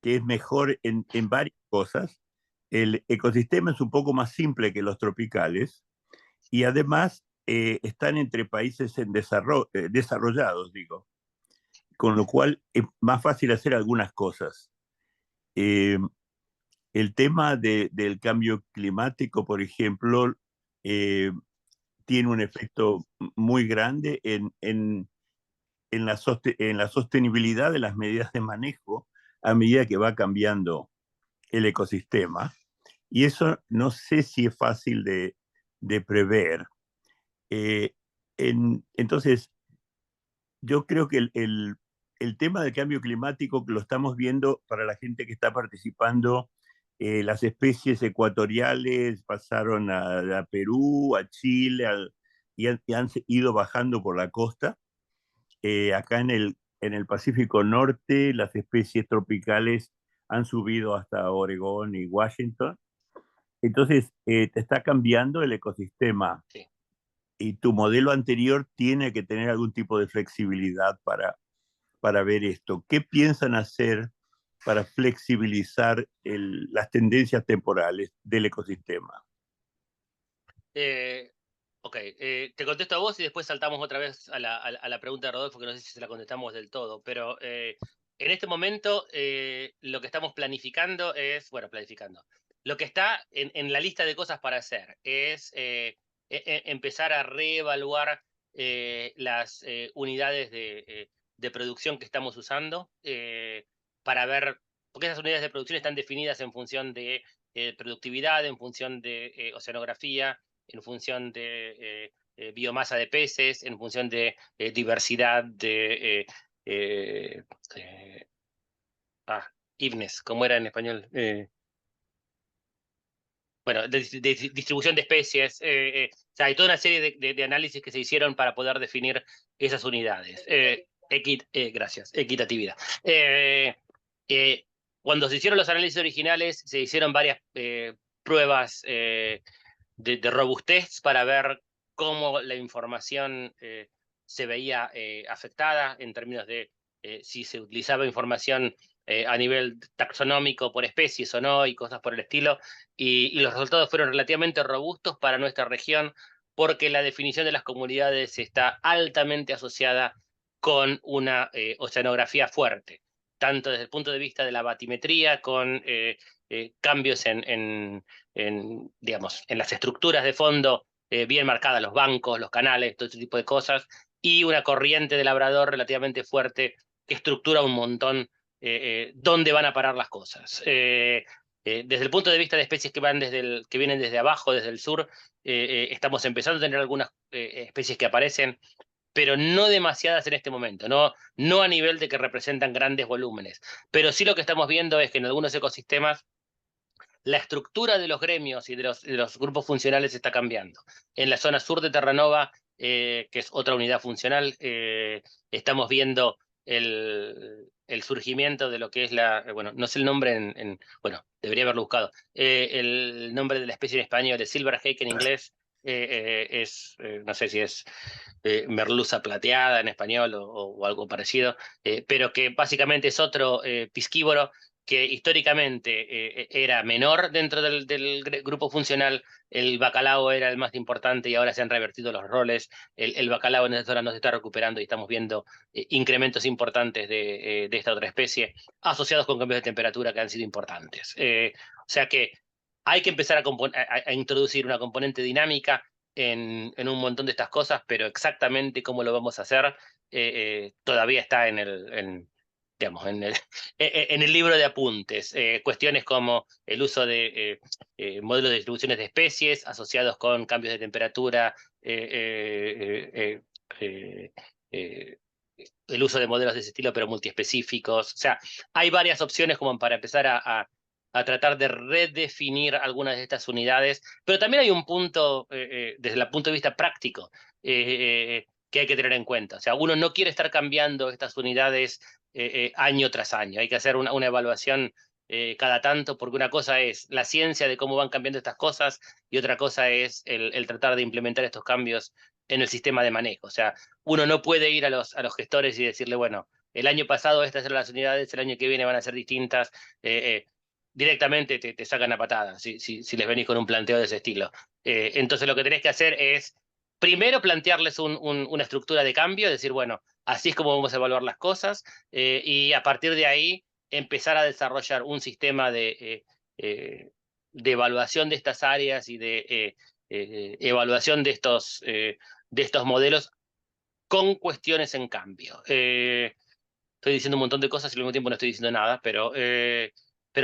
que es mejor en varias cosas. El ecosistema es un poco más simple que los tropicales, y además están entre países en desarrollados, digo, con lo cual es más fácil hacer algunas cosas. Eh, el tema del cambio climático, por ejemplo, eh, tiene un efecto muy grande en la sostenibilidad de las medidas de manejo a medida que va cambiando el ecosistema. Y eso no sé si es fácil de prever. Entonces, yo creo que el tema del cambio climático, que lo estamos viendo para la gente que está participando, las especies ecuatoriales pasaron a Perú, a Chile, y han ido bajando por la costa. Acá en el Pacífico Norte, las especies tropicales han subido hasta Oregón y Washington. Entonces, te está cambiando el ecosistema, Sí. y tu modelo anterior tiene que tener algún tipo de flexibilidad para ver esto? ¿Qué piensan hacer para flexibilizar las tendencias temporales del ecosistema? Ok, te contesto a vos y después saltamos otra vez a la pregunta de Rodolfo, que no sé si se la contestamos del todo, pero en este momento lo que estamos planificando es, bueno, lo que está en la lista de cosas para hacer es empezar a reevaluar las unidades de producción que estamos usando para ver, porque esas unidades de producción están definidas en función de productividad, en función de oceanografía, en función de biomasa de peces, en función de diversidad de IVNES, ¿cómo era en español? Bueno, de distribución de especies. O sea, hay toda una serie de análisis que se hicieron para poder definir esas unidades. Gracias, equitatividad. Cuando se hicieron los análisis originales, se hicieron varias pruebas de robustez para ver cómo la información se veía afectada en términos de si se utilizaba información a nivel taxonómico por especies o no y cosas por el estilo, y los resultados fueron relativamente robustos para nuestra región porque la definición de las comunidades está altamente asociada con una oceanografía fuerte, tanto desde el punto de vista de la batimetría, con cambios digamos, en las estructuras de fondo bien marcadas, los bancos, los canales, todo ese tipo de cosas, y una corriente de labrador relativamente fuerte que estructura un montón dónde van a parar las cosas. Desde el punto de vista de especies que vienen desde abajo, desde el sur, estamos empezando a tener algunas especies que aparecen, pero no demasiadas en este momento, no a nivel de que representan grandes volúmenes. Pero sí lo que estamos viendo es que en algunos ecosistemas la estructura de los gremios y de los grupos funcionales está cambiando. En la zona sur de Terranova, que es otra unidad funcional, estamos viendo el surgimiento de lo que es bueno, no sé el nombre bueno, debería haberlo buscado, el nombre de la especie en español es silverhake en inglés, no sé si es merluza plateada en español o algo parecido, pero que básicamente es otro piscívoro que históricamente era menor dentro del grupo funcional. El bacalao era el más importante y ahora se han revertido los roles. El bacalao en esta zona no se está recuperando y estamos viendo incrementos importantes de esta otra especie asociados con cambios de temperatura que han sido importantes. O sea que hay que empezar a introducir una componente dinámica en un montón de estas cosas, pero exactamente cómo lo vamos a hacer todavía está digamos, en el libro de apuntes. Cuestiones como el uso de modelos de distribuciones de especies asociados con cambios de temperatura, el uso de modelos de ese estilo, pero multiespecíficos. O sea, hay varias opciones como para empezar a tratar de redefinir algunas de estas unidades, pero también hay un punto, desde el punto de vista práctico, que hay que tener en cuenta. O sea, uno no quiere estar cambiando estas unidades año tras año. Hay que hacer una evaluación cada tanto, porque una cosa es la ciencia de cómo van cambiando estas cosas y otra cosa es el tratar de implementar estos cambios en el sistema de manejo. O sea, uno no puede ir a los gestores y decirle, bueno, el año pasado estas eran las unidades, el año que viene van a ser distintas. Directamente te sacan a patadas si les venís con un planteo de ese estilo. Entonces lo que tenés que hacer es primero plantearles una estructura de cambio, decir, bueno, así es como vamos a evaluar las cosas, y a partir de ahí empezar a desarrollar un sistema de evaluación de estas áreas y de evaluación de estos modelos con cuestiones en cambio. Estoy diciendo un montón de cosas y al mismo tiempo no estoy diciendo nada, pero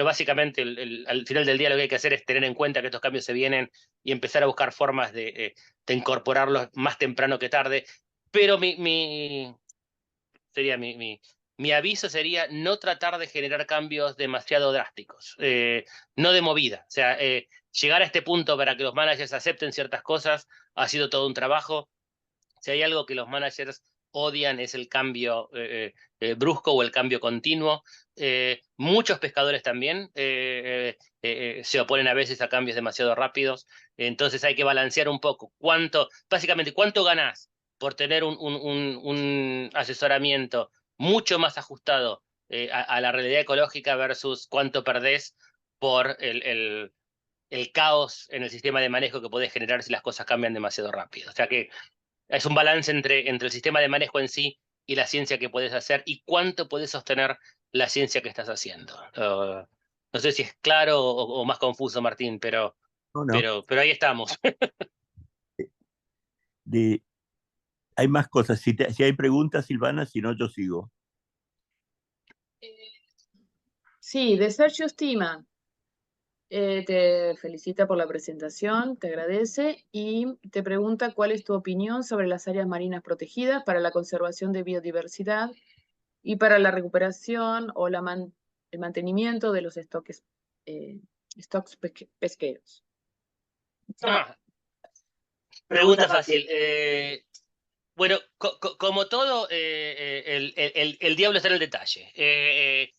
básicamente al final del día lo que hay que hacer es tener en cuenta que estos cambios se vienen y empezar a buscar formas de incorporarlos más temprano que tarde. Pero mi aviso sería no tratar de generar cambios demasiado drásticos, no de movida. O sea, llegar a este punto para que los managers acepten ciertas cosas ha sido todo un trabajo. Si hay algo que los managers odian es el cambio brusco o el cambio continuo. Muchos pescadores también se oponen a veces a cambios demasiado rápidos. Entonces hay que balancear un poco. Básicamente, ¿cuánto ganás por tener un asesoramiento mucho más ajustado a la realidad ecológica versus cuánto perdés por el caos en el sistema de manejo que podés generar si las cosas cambian demasiado rápido. O sea que es un balance entre el sistema de manejo en sí y la ciencia que podés hacer y cuánto podés sostener la ciencia que estás haciendo. No sé si es claro o más confuso, Martín, No, no. pero ahí estamos. De, hay más cosas. Si hay preguntas, Silvana, si no, yo sigo. Sí, de Sergio Stima. Te felicita por la presentación, te agradece y te pregunta cuál es tu opinión sobre las áreas marinas protegidas para la conservación de biodiversidad y para la recuperación o el mantenimiento de los stocks pesqueros. Pregunta fácil. Bueno, como todo, el diablo está en el detalle.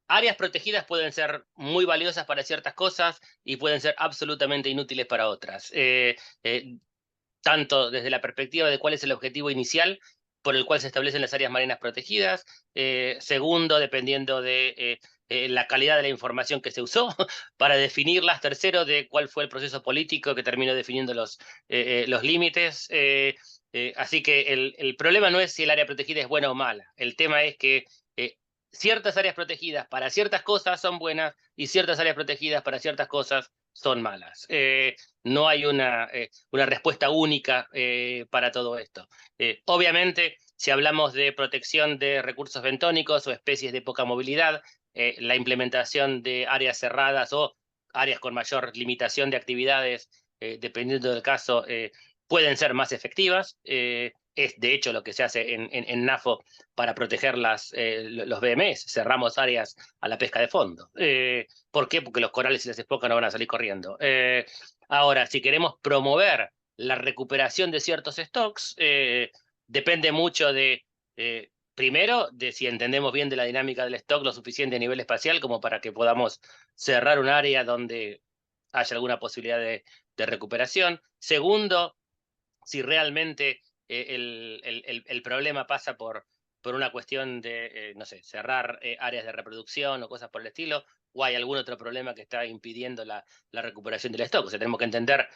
Áreas protegidas pueden ser muy valiosas para ciertas cosas y pueden ser absolutamente inútiles para otras. Tanto desde la perspectiva de cuál es el objetivo inicial por el cual se establecen las áreas marinas protegidas, segundo, dependiendo de la calidad de la información que se usó para definirlas, tercero, de cuál fue el proceso político que terminó definiendo los límites. Así que el problema no es si el área protegida es buena o mala, el tema es que ciertas áreas protegidas para ciertas cosas son buenas y ciertas áreas protegidas para ciertas cosas son malas. No hay una respuesta única para todo esto. Obviamente, si hablamos de protección de recursos bentónicos o especies de poca movilidad, la implementación de áreas cerradas o áreas con mayor limitación de actividades, dependiendo del caso, pueden ser más efectivas. Es de hecho lo que se hace en NAFO para proteger los BMS. Cerramos áreas a la pesca de fondo. ¿Por qué? Porque los corales y las esponjas no van a salir corriendo. Ahora, si queremos promover la recuperación de ciertos stocks, depende mucho de, primero, de si entendemos bien de la dinámica del stock lo suficiente a nivel espacial como para que podamos cerrar un área donde haya alguna posibilidad de recuperación. Segundo, si realmente el problema pasa por una cuestión de, no sé, cerrar áreas de reproducción o cosas por el estilo, o hay algún otro problema que está impidiendo la recuperación del stock. O sea, tenemos que entender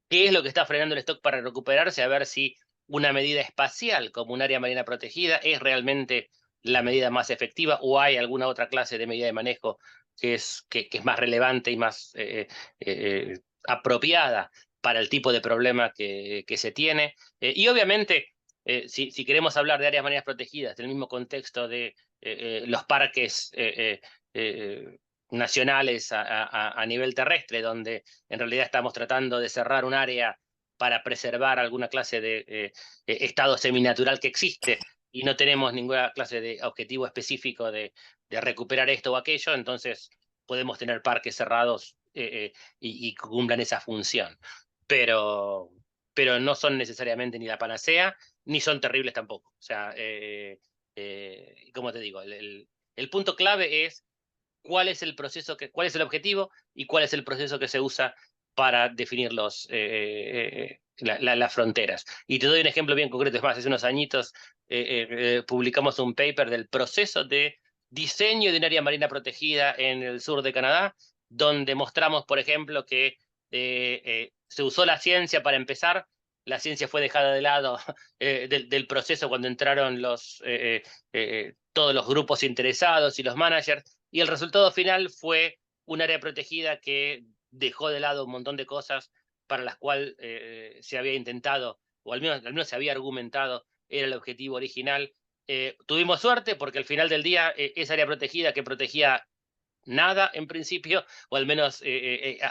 qué es lo que está frenando el stock para recuperarse, a ver si una medida espacial como un área marina protegida es realmente la medida más efectiva o hay alguna otra clase de medida de manejo que es más relevante y más apropiada para el tipo de problema que se tiene. Y obviamente, si queremos hablar de áreas marinas protegidas, del mismo contexto de los parques nacionales a nivel terrestre, donde en realidad estamos tratando de cerrar un área para preservar alguna clase de estado seminatural que existe y no tenemos ninguna clase de objetivo específico de recuperar esto o aquello, entonces podemos tener parques cerrados y cumplan esa función. Pero no son necesariamente ni la panacea, ni son terribles tampoco. O sea, como te digo, el punto clave es cuál es el proceso, cuál es el objetivo y cuál es el proceso que se usa para definir las fronteras. Y te doy un ejemplo bien concreto. Es más, hace unos añitos publicamos un paper del proceso de diseño de un área marina protegida en el sur de Canadá, donde mostramos, por ejemplo, que se usó la ciencia para empezar. La ciencia fue dejada de lado del proceso cuando entraron todos los grupos interesados y los managers, y el resultado final fue un área protegida que dejó de lado un montón de cosas para las cuales se había intentado, o al menos se había argumentado, era el objetivo original. Tuvimos suerte porque al final del día esa área protegida que protegía nada en principio, o al menos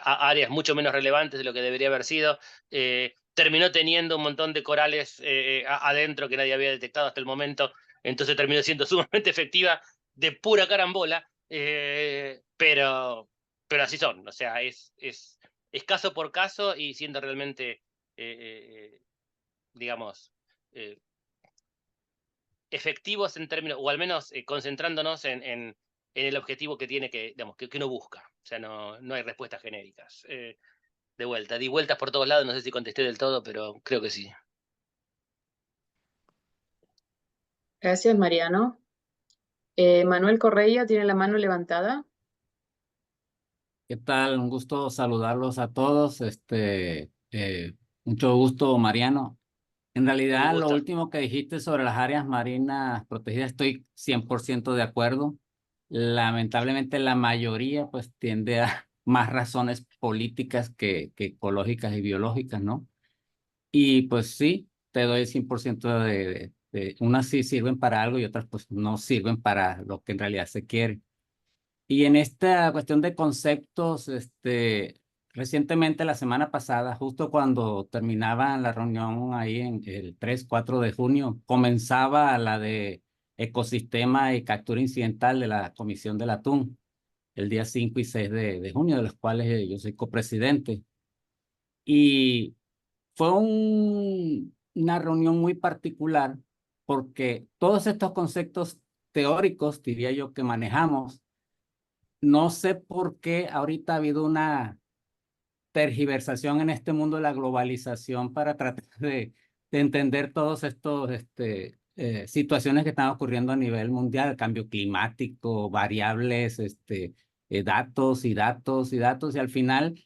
áreas mucho menos relevantes de lo que debería haber sido, terminó teniendo un montón de corales adentro que nadie había detectado hasta el momento, entonces terminó siendo sumamente efectiva de pura carambola, pero así son, o sea, es caso por caso y siendo realmente, digamos, efectivos en términos, o al menos concentrándonos en el objetivo que tiene digamos, que uno busca. O sea, no hay respuestas genéricas. De vuelta, di vueltas por todos lados, no sé si contesté del todo, pero creo que sí. Gracias, Mariano. Manuel Correia tiene la mano levantada. ¿Qué tal? Un gusto saludarlos a todos. Mucho gusto, Mariano. En Un realidad, lo gusto. último que dijiste sobre las áreas marinas protegidas, estoy 100% de acuerdo. Lamentablemente, la mayoría pues tiende a más razones políticas que ecológicas y biológicas, ¿no? Y pues sí, te doy 100% unas sí sirven para algo y otras pues no sirven para lo que en realidad se quiere. Y en esta cuestión de conceptos, recientemente la semana pasada, justo cuando terminaba la reunión ahí en el 3-4 de junio, comenzaba la de ecosistema y captura incidental de la Comisión del Atún, el día 5 y 6 de junio, de los cuales yo soy copresidente. Y fue una reunión muy particular porque todos estos conceptos teóricos, diría yo, que manejamos, no sé por qué ahorita ha habido una tergiversación en este mundo de la globalización para tratar de entender todos estos situaciones que están ocurriendo a nivel mundial, cambio climático, variables, datos y datos y datos, y al final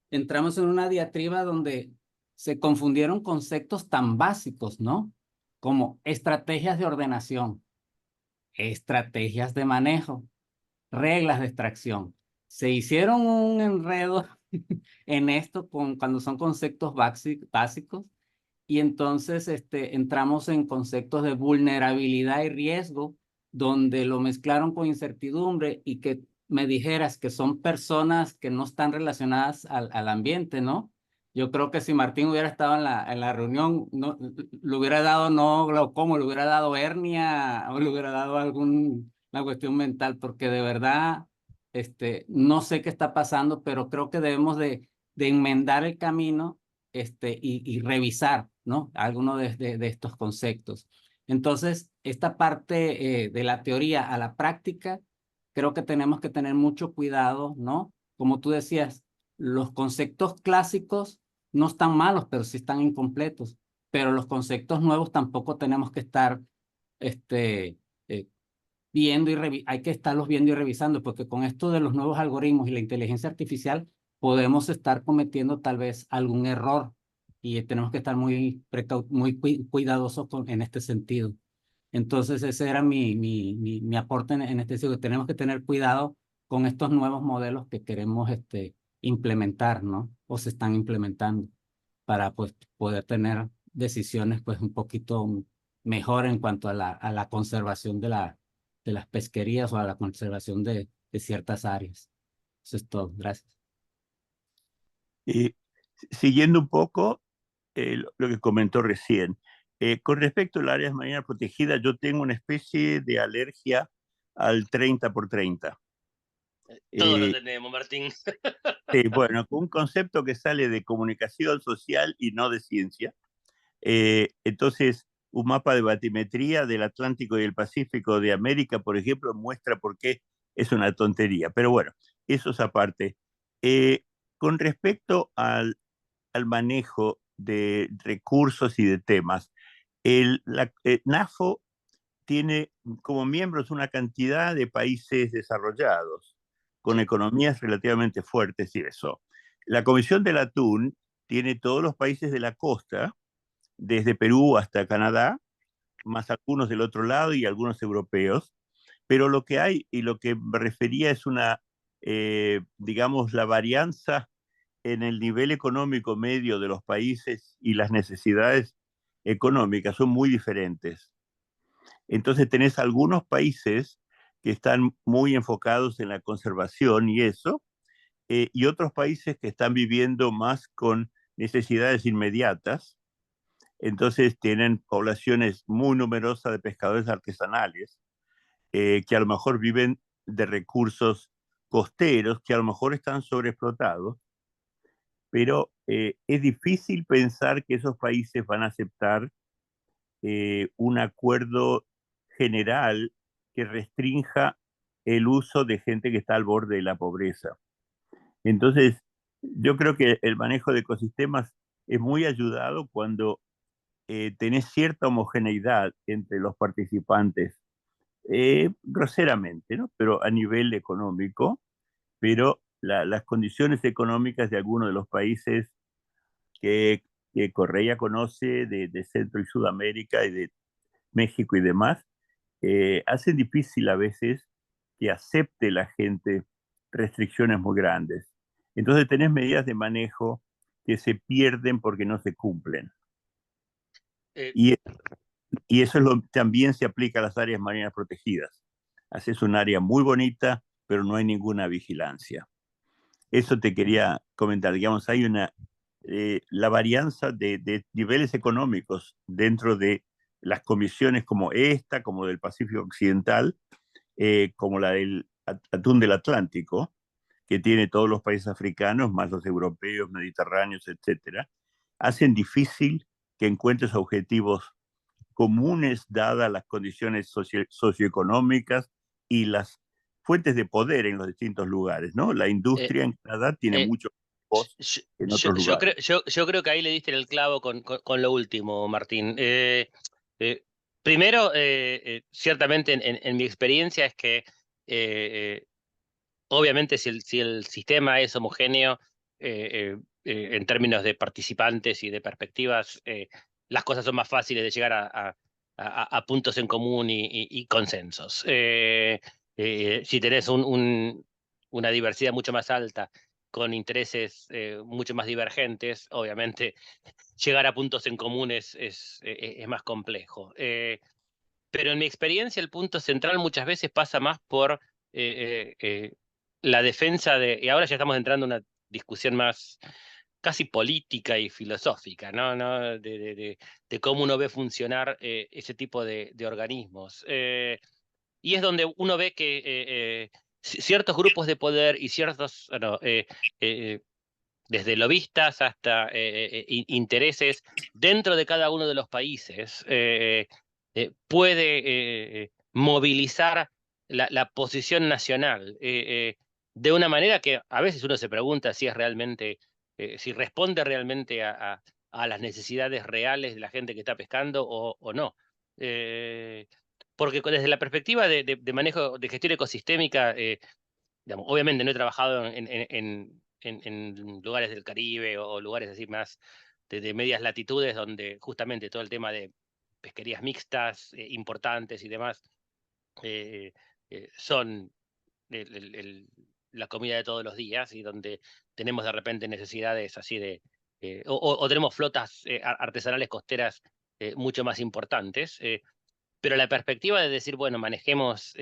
entramos en una diatriba donde se confundieron conceptos tan básicos, ¿no? Como estrategias de ordenación, estrategias de manejo, reglas de extracción. Se hicieron un enredo en esto cuando son conceptos básicos y entonces entramos en conceptos de vulnerabilidad y riesgo donde lo mezclaron con incertidumbre y que me dijeras que son personas que no están relacionadas al ambiente, ¿no? Yo creo que si Martín hubiera estado en la reunión, no, le hubiera dado no glaucoma, le hubiera dado hernia o le hubiera dado alguna cuestión mental, porque de verdad no sé qué está pasando, pero creo que debemos de enmendar el camino y revisar, ¿no? Algunos de estos conceptos. Entonces, esta parte de la teoría a la práctica, creo que tenemos que tener mucho cuidado, ¿no? Como tú decías, los conceptos clásicos no están malos, pero sí están incompletos. Pero los conceptos nuevos tampoco tenemos que estar eh, viendo hay que estarlos viendo y revisando, porque con esto de los nuevos algoritmos y la inteligencia artificial podemos estar cometiendo tal vez algún error y tenemos que estar muy cuidadosos en este sentido. Entonces ese era mi aporte en este sentido. Tenemos que tener cuidado con estos nuevos modelos que queremos implementar, ¿no? O se están implementando para pues poder tener decisiones pues un poquito mejor en cuanto a la conservación de las pesquerías o a la conservación de ciertas áreas. Eso es todo. Gracias. Siguiendo un poco lo que comentó recién, con respecto al áreas marinas protegidas, yo tengo una especie de alergia al 30x30. Todos lo tenemos, Martín. Bueno, un concepto que sale de comunicación social y no de ciencia. Entonces, un mapa de batimetría del Atlántico y el Pacífico de América, por ejemplo, muestra por qué es una tontería. Pero bueno, eso es aparte. Con respecto al manejo de recursos y de temas, NAFO tiene como miembros una cantidad de países desarrollados, con economías relativamente fuertes y eso. La Comisión del Atún tiene todos los países de la costa, desde Perú hasta Canadá, más algunos del otro lado y algunos europeos, pero lo que hay y lo que me refería es digamos, la varianza en el nivel económico medio de los países y las necesidades económicas son muy diferentes. Entonces tenés algunos países que están muy enfocados en la conservación y eso, y otros países que están viviendo más con necesidades inmediatas. Entonces tienen poblaciones muy numerosas de pescadores artesanales que a lo mejor viven de recursos costeros, que a lo mejor están sobreexplotados, pero es difícil pensar que esos países van a aceptar un acuerdo general que restrinja el uso de gente que está al borde de la pobreza. Entonces, yo creo que el manejo de ecosistemas es muy ayudado cuando tenés cierta homogeneidad entre los participantes, groseramente, ¿no? Pero a nivel económico, pero las condiciones económicas de algunos de los países que, que Correa conoce de Centro y Sudamérica y de México y demás, hacen difícil a veces que acepte la gente restricciones muy grandes. Entonces tenés medidas de manejo que se pierden porque no se cumplen. Eh, Y, y eso también se aplica a las áreas marinas protegidas. Haces un área muy bonita, pero no hay ninguna vigilancia. Eso te quería comentar. Digamos, hay la varianza de niveles económicos dentro de las comisiones como esta, como del Pacífico Occidental, como la del Atún del Atlántico, que tiene todos los países africanos, más los europeos, mediterráneos, etcétera, hacen difícil que encuentres objetivos comunes dadas las condiciones socioeconómicas y las fuentes de poder en los distintos lugares, ¿no? La eh, industria en Canadá tiene eh, mucho voz en otros lugares. yo creo que ahí le diste en el clavo con lo último, Martín. Primero, ciertamente en mi experiencia es que obviamente si el sistema es homogéneo en términos de participantes y de perspectivas, las cosas son más fáciles de llegar a puntos en común y consensos. Si tenés una diversidad mucho más alta, con intereses mucho más divergentes, obviamente llegar a puntos en común es más complejo. Pero en mi experiencia el punto central muchas veces pasa más por la defensa y ahora ya estamos entrando en una discusión más casi política y filosófica, ¿no? De cómo uno ve funcionar ese tipo de organismos. Y es donde uno ve que ciertos grupos de poder y ciertos, eh, desde lobistas hasta intereses dentro de cada uno de los países, puede movilizar la posición nacional de una manera que a veces uno se pregunta si es realmente, si responde realmente a las necesidades reales de la gente que está pescando o no. Porque desde la perspectiva de manejo de gestión ecosistémica, digamos, obviamente no he trabajado en lugares del Caribe o lugares así más de medias latitudes donde justamente todo el tema de pesquerías mixtas importantes y demás eh, son la comida de todos los días y donde tenemos de repente necesidades así o tenemos flotas artesanales costeras mucho más importantes. Pero la perspectiva de decir, bueno, manejemos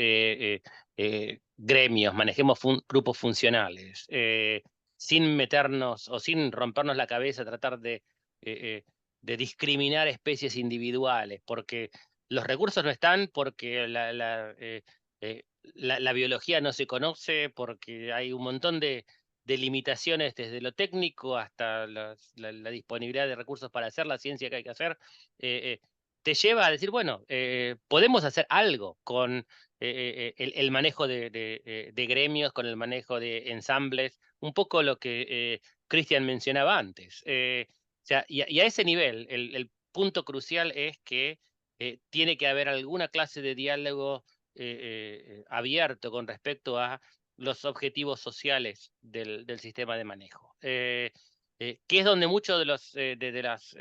gremios, manejemos grupos funcionales, sin meternos o sin rompernos la cabeza, tratar de discriminar especies individuales, porque los recursos no están, porque la biología no se conoce, porque hay un montón de limitaciones desde lo técnico hasta la disponibilidad de recursos para hacer la ciencia que hay que hacer. Te lleva a decir, bueno, podemos hacer algo con el manejo de gremios, con el manejo de ensambles, un poco lo que Cristian mencionaba antes. O sea, y a ese nivel, el punto crucial es que tiene que haber alguna clase de diálogo abierto con respecto a los objetivos sociales del sistema de manejo. Que es donde muchos de las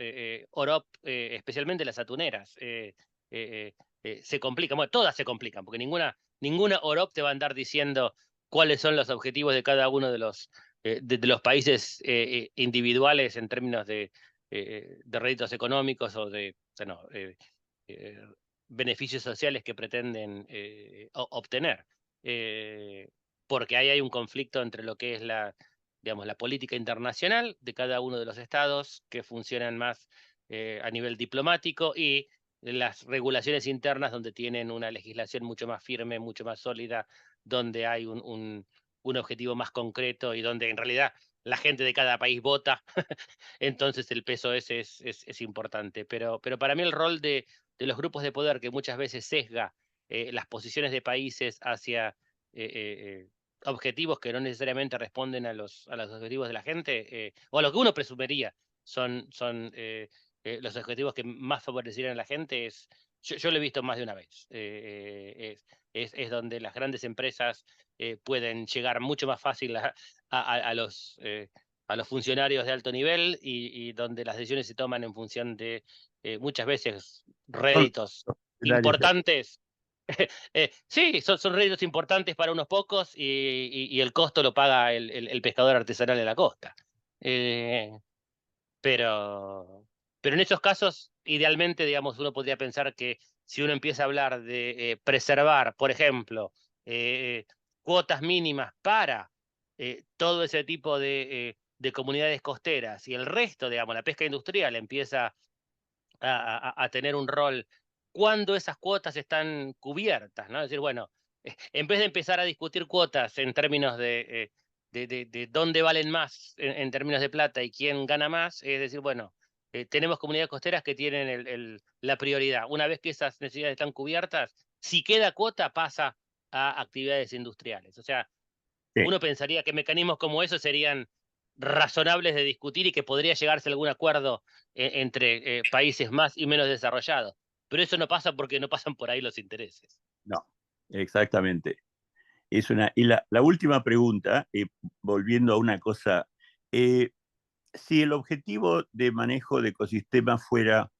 OROP, especialmente las atuneras, se complican. Bueno, todas se complican, porque ninguna OROP te va a andar diciendo cuáles son los objetivos de cada uno de los países individuales en términos de réditos económicos o de eh, beneficios sociales que pretenden obtener. Porque ahí hay un conflicto entre lo que es digamos, la política internacional de cada uno de los estados que funcionan más a nivel diplomático y las regulaciones internas donde tienen una legislación mucho más firme, mucho más sólida, donde hay un objetivo más concreto y donde en realidad la gente de cada país vota, entonces el peso ese es importante. Pero para mí el rol de los grupos de poder que muchas veces sesga las posiciones de países hacia objetivos que no necesariamente responden a los objetivos de la gente, o a lo que uno presumiría son los objetivos que más favorecerían a la gente yo lo he visto más de una vez, es donde las grandes empresas pueden llegar mucho más fácil a los funcionarios de alto nivel y donde las decisiones se toman en función de muchas veces réditos importantes. Sí, son réditos importantes para unos pocos y el costo lo paga el pescador artesanal de la costa. Pero en esos casos, idealmente, digamos, uno podría pensar que si uno empieza a hablar de preservar, por ejemplo, cuotas mínimas para todo ese tipo de comunidades costeras y el resto, digamos, la pesca industrial empieza a tener un rol cuando esas cuotas están cubiertas, ¿no? Es decir, bueno, en vez de empezar a discutir cuotas en términos de dónde valen más en términos de plata y quién gana más, es decir, bueno, tenemos comunidades costeras que tienen la prioridad. Una vez que esas necesidades están cubiertas, si queda cuota pasa a actividades industriales. O sea, Sí. uno pensaría que mecanismos como esos serían razonables de discutir y que podría llegarse a algún acuerdo entre países más y menos desarrollados. Pero eso no pasa porque no pasan por ahí los intereses. No, exactamente. Y la última pregunta, volviendo a una cosa, si el objetivo de manejo de ecosistemas fuera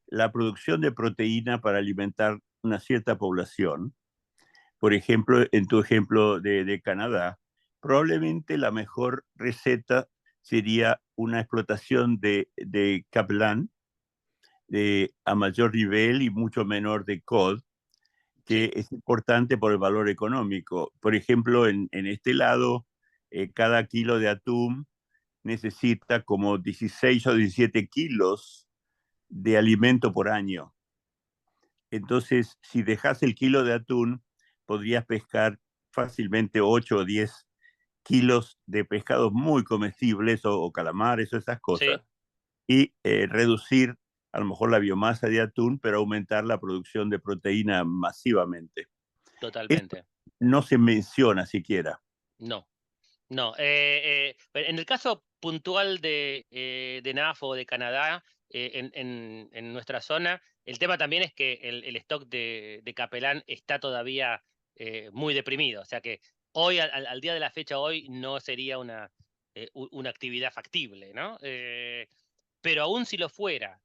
la producción de proteína para alimentar una cierta población, por ejemplo, en tu ejemplo de Canadá, probablemente la mejor receta sería una explotación de capelán a mayor nivel y mucho menor de cod, que es importante por el valor económico. Por ejemplo, en este lado, cada kilo de atún necesita como 16 o 17 kilos de alimento por año. Entonces, si dejas el kilo de atún, podrías pescar fácilmente 8 o 10 kilos de pescados muy comestibles o calamares o esas cosas, y reducir a lo mejor la biomasa de atún, pero aumentar la producción de proteína masivamente. Totalmente. Esto no se menciona siquiera. No. En el caso puntual de NAFO o de Canadá, en nuestra zona, el tema también es que el stock de capelán está todavía muy deprimido. O sea que hoy, al día de la fecha, hoy no sería una actividad factible, ¿no? Pero aún si lo fuera,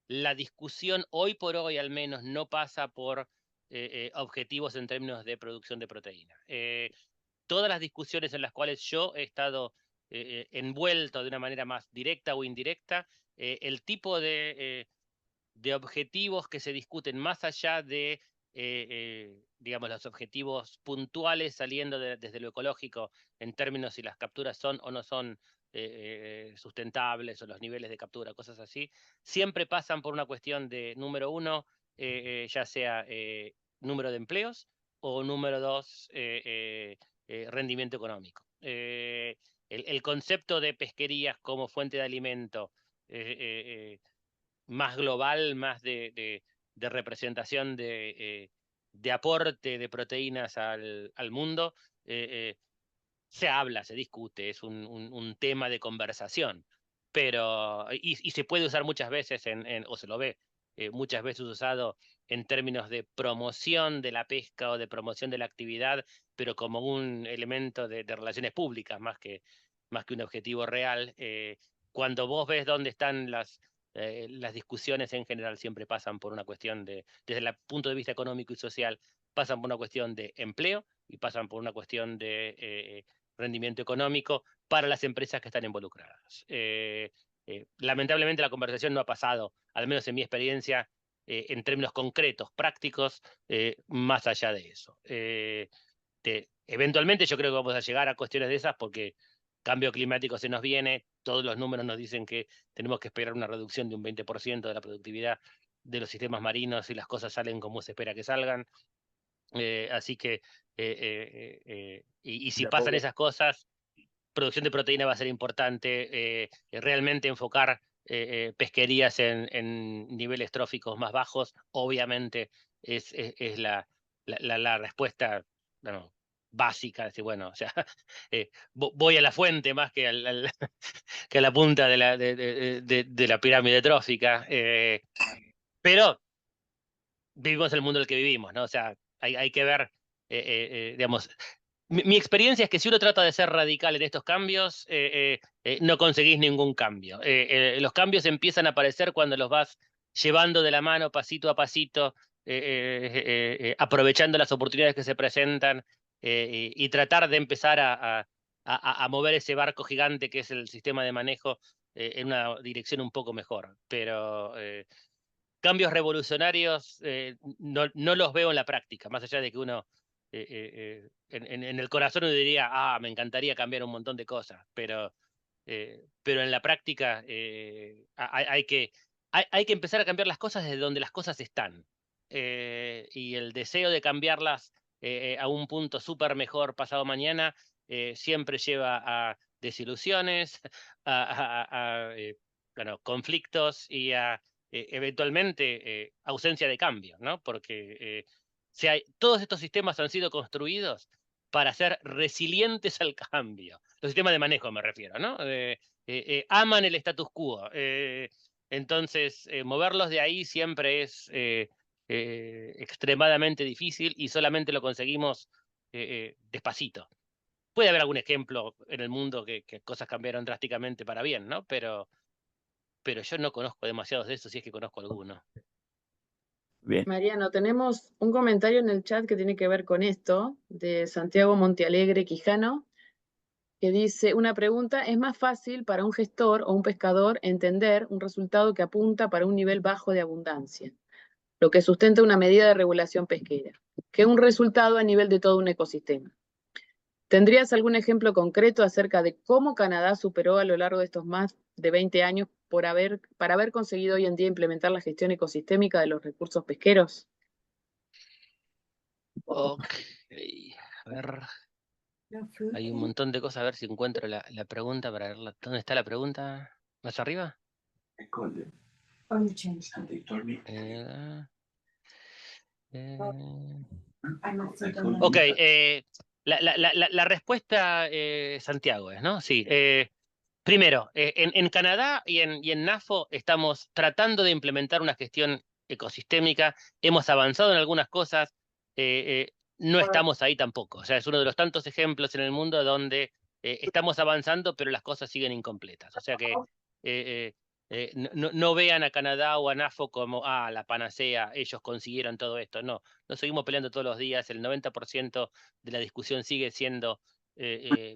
la discusión hoy por hoy al menos no pasa por objetivos en términos de producción de proteína. Todas las discusiones en las cuales yo he estado envuelto de una manera más directa o indirecta, el tipo de objetivos que se discuten más allá de, digamos, los objetivos puntuales saliendo desde lo ecológico en términos si las capturas son o no son sustentables o los niveles de captura, cosas así, siempre pasan por una cuestión de, número uno, ya sea número de empleos o número dos, rendimiento económico. El concepto de pesquerías como fuente de alimento más global, más de representación de aporte de proteínas al mundo, se habla, se discute, es un tema de conversación, pero y se puede usar muchas veces o se lo ve muchas veces usado en términos de promoción de la pesca o de promoción de la actividad, pero como un elemento de relaciones públicas más que un objetivo real. Cuando vos ves dónde están las discusiones en general siempre pasan por una cuestión desde el punto de vista económico y social, pasan por una cuestión de empleo y pasan por una cuestión de rendimiento económico para las empresas que están involucradas. Lamentablemente la conversación no ha pasado, al menos en mi experiencia, en términos concretos, prácticos, más allá de eso. Eventualmente yo creo que vamos a llegar a cuestiones de esas porque cambio climático se nos viene, todos los números nos dicen que tenemos que esperar una reducción de un 20% de la productividad de los sistemas marinos y las cosas salen como se espera que salgan. Así que, y si pasan esas cosas, producción de proteína va a ser importante, realmente enfocar pesquerías en niveles tróficos más bajos, obviamente es la respuesta, bueno, básica, decir, bueno, o sea, voy a la fuente más que, que a la punta de la pirámide trófica, pero vivimos el mundo en el que vivimos, ¿no? O sea, hay que ver, digamos, mi experiencia es que si uno trata de ser radical en estos cambios, no conseguís ningún cambio. Los cambios empiezan a aparecer cuando los vas llevando de la mano pasito a pasito, aprovechando las oportunidades que se presentan y tratar de empezar a mover ese barco gigante que es el sistema de manejo en una dirección un poco mejor. Pero cambios revolucionarios no los veo en la práctica, más allá de que uno en el corazón uno diría, me encantaría cambiar un montón de cosas, pero en la práctica hay que empezar a cambiar las cosas desde donde las cosas están. Y el deseo de cambiarlas a un punto súper mejor pasado mañana siempre lleva a desilusiones, bueno, conflictos y a eventualmente ausencia de cambio, ¿no? Porque todos estos sistemas han sido construidos para ser resilientes al cambio. Los sistemas de manejo me refiero, ¿no? Aman el status quo. Entonces, moverlos de ahí siempre es extremadamente difícil y solamente lo conseguimos despacito. Puede haber algún ejemplo en el mundo que cosas cambiaron drásticamente para bien, ¿no? Pero yo no conozco demasiados de esos, si es que conozco alguno. Bien. Mariano, tenemos un comentario en el chat que tiene que ver con esto, de Santiago Montealegre Quijano, que dice, una pregunta, ¿es más fácil para un gestor o un pescador entender un resultado que apunta para un nivel bajo de abundancia, lo que sustenta una medida de regulación pesquera, que un resultado a nivel de todo un ecosistema? ¿Tendrías algún ejemplo concreto acerca de cómo Canadá superó a lo largo de estos más de 20 años para haber conseguido hoy en día implementar la gestión ecosistémica de los recursos pesqueros? Ok, a ver, hay un montón de cosas, a ver si encuentro la pregunta para verla. ¿Dónde está la pregunta? ¿Más arriba? Ok, la respuesta, Santiago, es, ¿no? Sí. Primero, en Canadá y en NAFO estamos tratando de implementar una gestión ecosistémica. Hemos avanzado en algunas cosas, no estamos ahí tampoco. O sea, es uno de los tantos ejemplos en el mundo donde estamos avanzando, pero las cosas siguen incompletas. O sea que no vean a Canadá o a NAFO como, la panacea, ellos consiguieron todo esto. No, nos seguimos peleando todos los días. El 90% de la discusión sigue siendo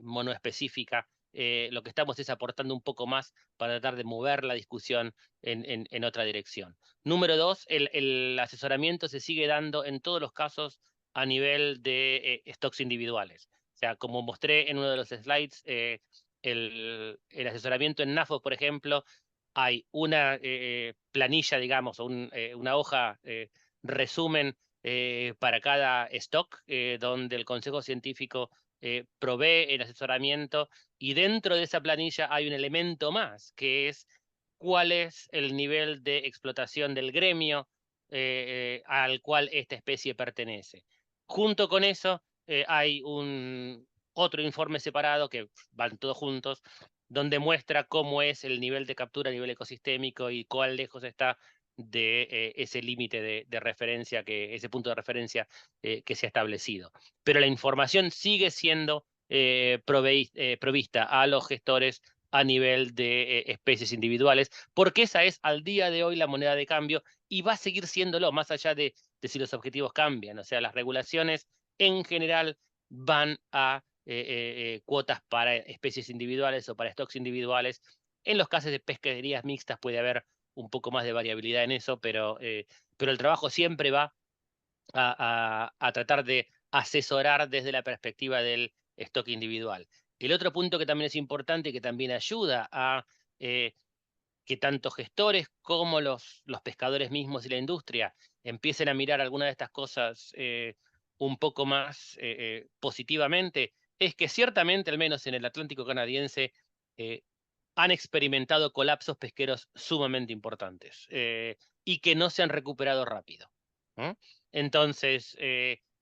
monoespecífica. Lo que estamos es aportando un poco más para tratar de mover la discusión en otra dirección. Número dos, el asesoramiento se sigue dando en todos los casos a nivel de stocks individuales. O sea, como mostré en uno de los slides, el asesoramiento en NAFO, por ejemplo, hay una planilla, digamos, o una hoja resumen para cada stock, donde el Consejo Científico provee el asesoramiento, y dentro de esa planilla hay un elemento más, que es cuál es el nivel de explotación del gremio al cual esta especie pertenece. Junto con eso hay otro informe separado, que van todos juntos, donde muestra cómo es el nivel de captura a nivel ecosistémico y cuán lejos está de ese límite de referencia, ese punto de referencia que se ha establecido. Pero la información sigue siendo provista a los gestores a nivel de especies individuales, porque esa es al día de hoy la moneda de cambio y va a seguir siéndolo, más allá de si los objetivos cambian. O sea, las regulaciones en general van a cuotas para especies individuales o para stocks individuales. En los casos de pesquerías mixtas puede haber un poco más de variabilidad en eso, pero el trabajo siempre va a tratar de asesorar desde la perspectiva del stock individual. El otro punto que también es importante y que también ayuda a que tanto gestores como los pescadores mismos y la industria empiecen a mirar algunas de estas cosas un poco más positivamente, es que ciertamente, al menos en el Atlántico canadiense, han experimentado colapsos pesqueros sumamente importantes y que no se han recuperado rápido. Entonces,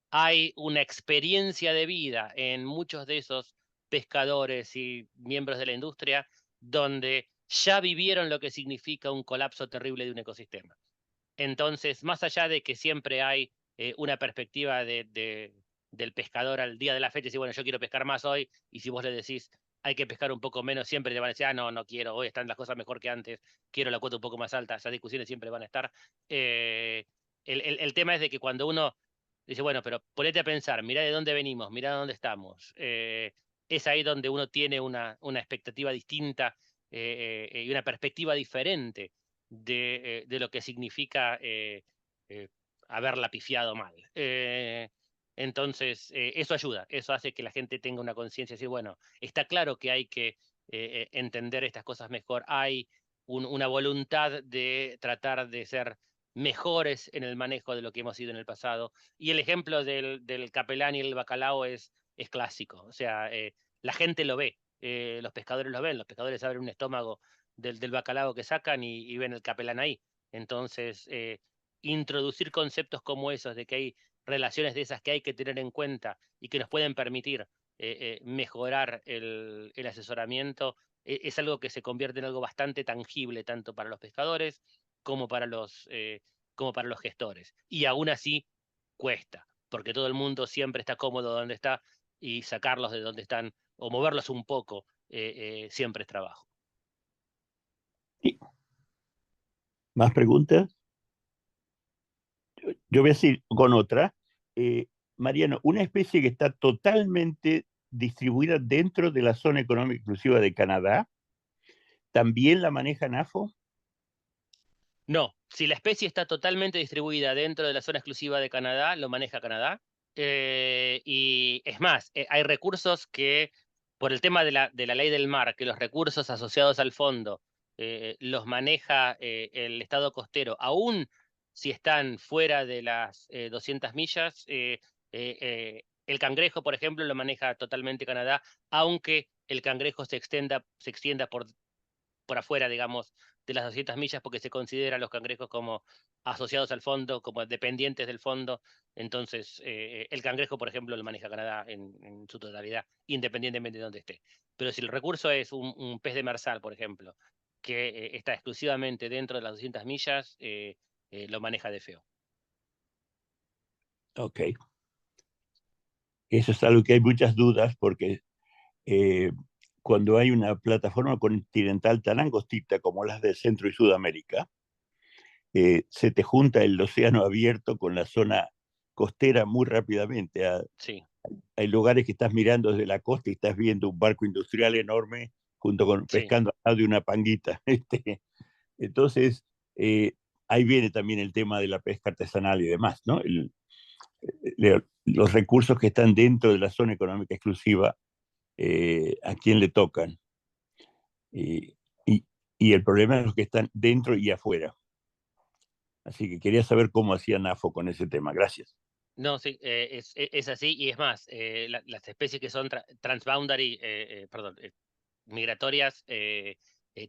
hay una experiencia de vida en muchos de esos pescadores y miembros de la industria donde ya vivieron lo que significa un colapso terrible de un ecosistema. Entonces, más allá de que siempre hay una perspectiva del pescador al día de la fecha, y bueno, yo quiero pescar más hoy, y si vos le decís hay que pescar un poco menos, siempre te van a decir, no, no quiero, hoy están las cosas mejor que antes, quiero la cuota un poco más alta, esas discusiones siempre van a estar. El tema es de que cuando uno dice, bueno, pero ponete a pensar, mirá de dónde venimos, mirá de dónde estamos, es ahí donde uno tiene una expectativa distinta y una perspectiva diferente de lo que significa haberla pifiado mal. Entonces, eso ayuda, eso hace que la gente tenga una conciencia y decir, bueno, está claro que hay que entender estas cosas mejor, hay una voluntad de tratar de ser mejores en el manejo de lo que hemos sido en el pasado. Y el ejemplo del capelán y el bacalao es clásico, o sea, la gente lo ve, los pescadores lo ven, los pescadores abren un estómago del bacalao que sacan y ven el capelán ahí. Entonces, introducir conceptos como esos, de que hay relaciones de esas que hay que tener en cuenta y que nos pueden permitir mejorar el asesoramiento, es algo que se convierte en algo bastante tangible, tanto para los pescadores como para los gestores. Y aún así cuesta, porque todo el mundo siempre está cómodo donde está y sacarlos de donde están o moverlos un poco siempre es trabajo. Sí. ¿Más preguntas? Yo voy a seguir con otra. Mariano, una especie que está totalmente distribuida dentro de la zona económica exclusiva de Canadá, ¿también la maneja NAFO? No, si la especie está totalmente distribuida dentro de la zona exclusiva de Canadá, lo maneja Canadá. Y es más, hay recursos que, por el tema de la ley del mar, que los recursos asociados al fondo los maneja el Estado costero, aún si están fuera de las 200 millas. El cangrejo, por ejemplo, lo maneja totalmente Canadá, aunque el cangrejo se extienda por afuera, digamos, de las 200 millas, porque se considera a los cangrejos como asociados al fondo, como dependientes del fondo. Entonces, el cangrejo, por ejemplo, lo maneja Canadá en su totalidad, independientemente de donde esté. Pero si el recurso es un pez demersal, por ejemplo, que está exclusivamente dentro de las 200 millas, lo maneja DFO. Ok. Eso es algo que hay muchas dudas porque cuando hay una plataforma continental tan angostita como las de Centro y Sudamérica, se te junta el océano abierto con la zona costera muy rápidamente. Sí. Hay lugares que estás mirando desde la costa y estás viendo un barco industrial enorme junto con Sí. pescando al lado de una panguita. Entonces, ahí viene también el tema de la pesca artesanal y demás, ¿no? Los recursos que están dentro de la zona económica exclusiva, a quién le tocan. Y, y el problema es los que están dentro y afuera. Así que quería saber cómo hacía NAFO con ese tema. Gracias. No, sí, es así, y es más, las especies que son transboundary, migratorias,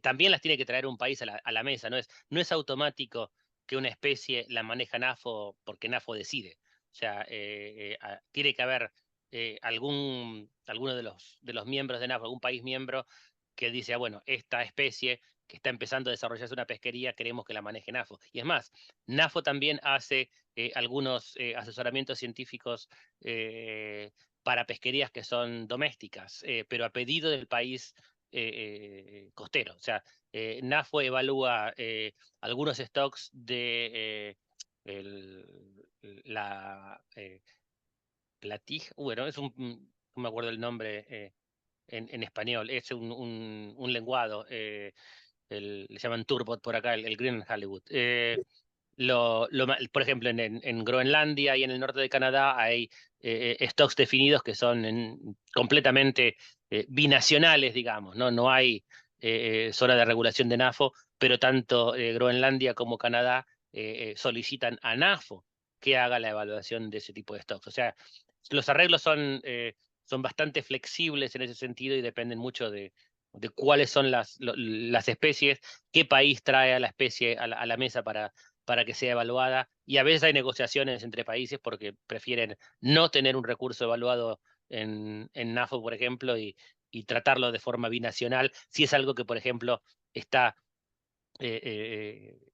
también las tiene que traer un país a la mesa, no es automático que una especie la maneja NAFO porque NAFO decide. O sea, tiene que haber alguno de los miembros de NAFO, algún país miembro que dice, bueno, esta especie que está empezando a desarrollarse una pesquería, queremos que la maneje NAFO. Y es más, NAFO también hace algunos asesoramientos científicos para pesquerías que son domésticas, pero a pedido del país costero. O sea, NAFO evalúa algunos stocks de la platija, bueno, no me acuerdo el nombre en español, es un lenguado, le llaman turbot por acá, el Green Hollywood. Por ejemplo, en Groenlandia y en el norte de Canadá hay stocks definidos que son completamente binacionales, digamos, ¿no? No hay zona de regulación de NAFO, pero tanto Groenlandia como Canadá solicitan a NAFO que haga la evaluación de ese tipo de stocks. O sea, los arreglos son bastante flexibles en ese sentido y dependen mucho de cuáles son las especies, qué país trae a la especie a la mesa para para que sea evaluada, y a veces hay negociaciones entre países porque prefieren no tener un recurso evaluado en NAFO, por ejemplo, y tratarlo de forma binacional, si es algo que, por ejemplo, está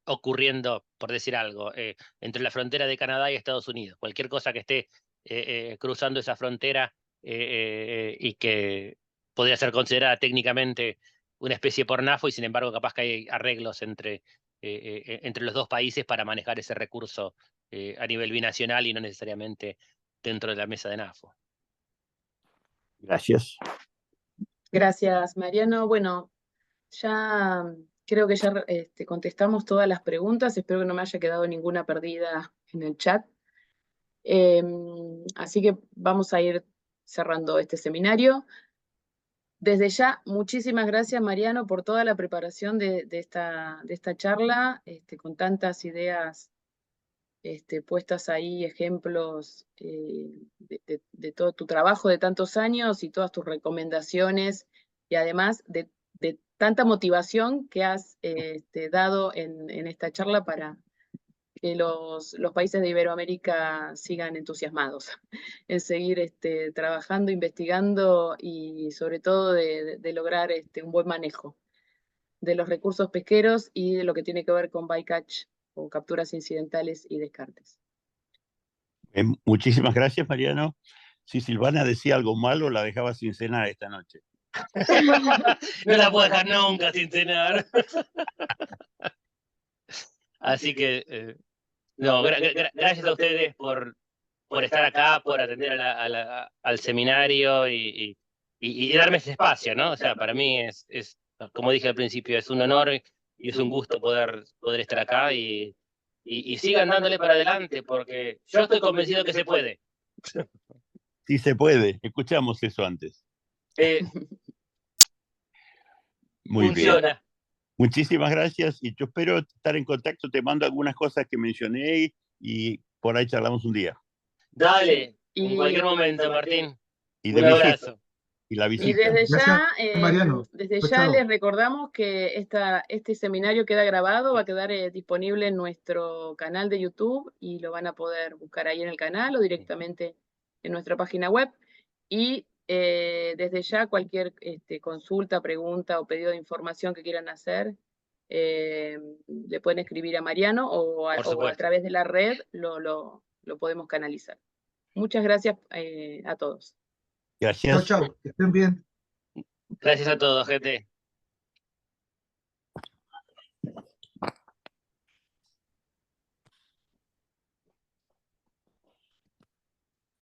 ocurriendo, por decir algo, entre la frontera de Canadá y Estados Unidos. Cualquier cosa que esté cruzando esa frontera y que podría ser considerada técnicamente una especie por NAFO, y sin embargo capaz que hay arreglos entre los dos países para manejar ese recurso a nivel binacional y no necesariamente dentro de la mesa de NAFO. Gracias. Gracias, Mariano. Bueno, ya creo que ya contestamos todas las preguntas. Espero que no me haya quedado ninguna perdida en el chat. Así que vamos a ir cerrando este seminario. Desde ya, muchísimas gracias, Mariano, por toda la preparación de esta charla, con tantas ideas puestas ahí, ejemplos de todo tu trabajo de tantos años y todas tus recomendaciones, y además de tanta motivación que has dado en esta charla para que los países de Iberoamérica sigan entusiasmados en seguir trabajando, investigando y sobre todo de lograr un buen manejo de los recursos pesqueros y de lo que tiene que ver con bycatch o capturas incidentales y descartes. Muchísimas gracias, Mariano. Si Silvana decía algo malo, la dejaba sin cenar esta noche. No la puedo dejar nunca sin cenar. Así que, no, gracias a ustedes por estar acá, por atender al seminario y darme ese espacio, ¿no? O sea, para mí es, como dije al principio, es un honor y es un gusto poder estar acá y sigan dándole para adelante, porque yo estoy convencido que se puede. Sí se puede, escuchamos eso antes. Muy Funciona. bien. Muchísimas gracias y yo espero estar en contacto. Te mando algunas cosas que mencioné y por ahí charlamos un día. Dale, en cualquier momento, Martín. Y Un abrazo. Y la visita. Y desde ya, Mariano. Chao. les recordamos que este seminario queda grabado, va a quedar disponible en nuestro canal de YouTube y lo van a poder buscar ahí en el canal o directamente en nuestra página web. Y desde ya cualquier consulta, pregunta o pedido de información que quieran hacer, le pueden escribir a Mariano o a través de la red lo podemos canalizar. Muchas gracias a todos. Gracias. Chao, chao. Que estén bien. Gracias a todos, gente.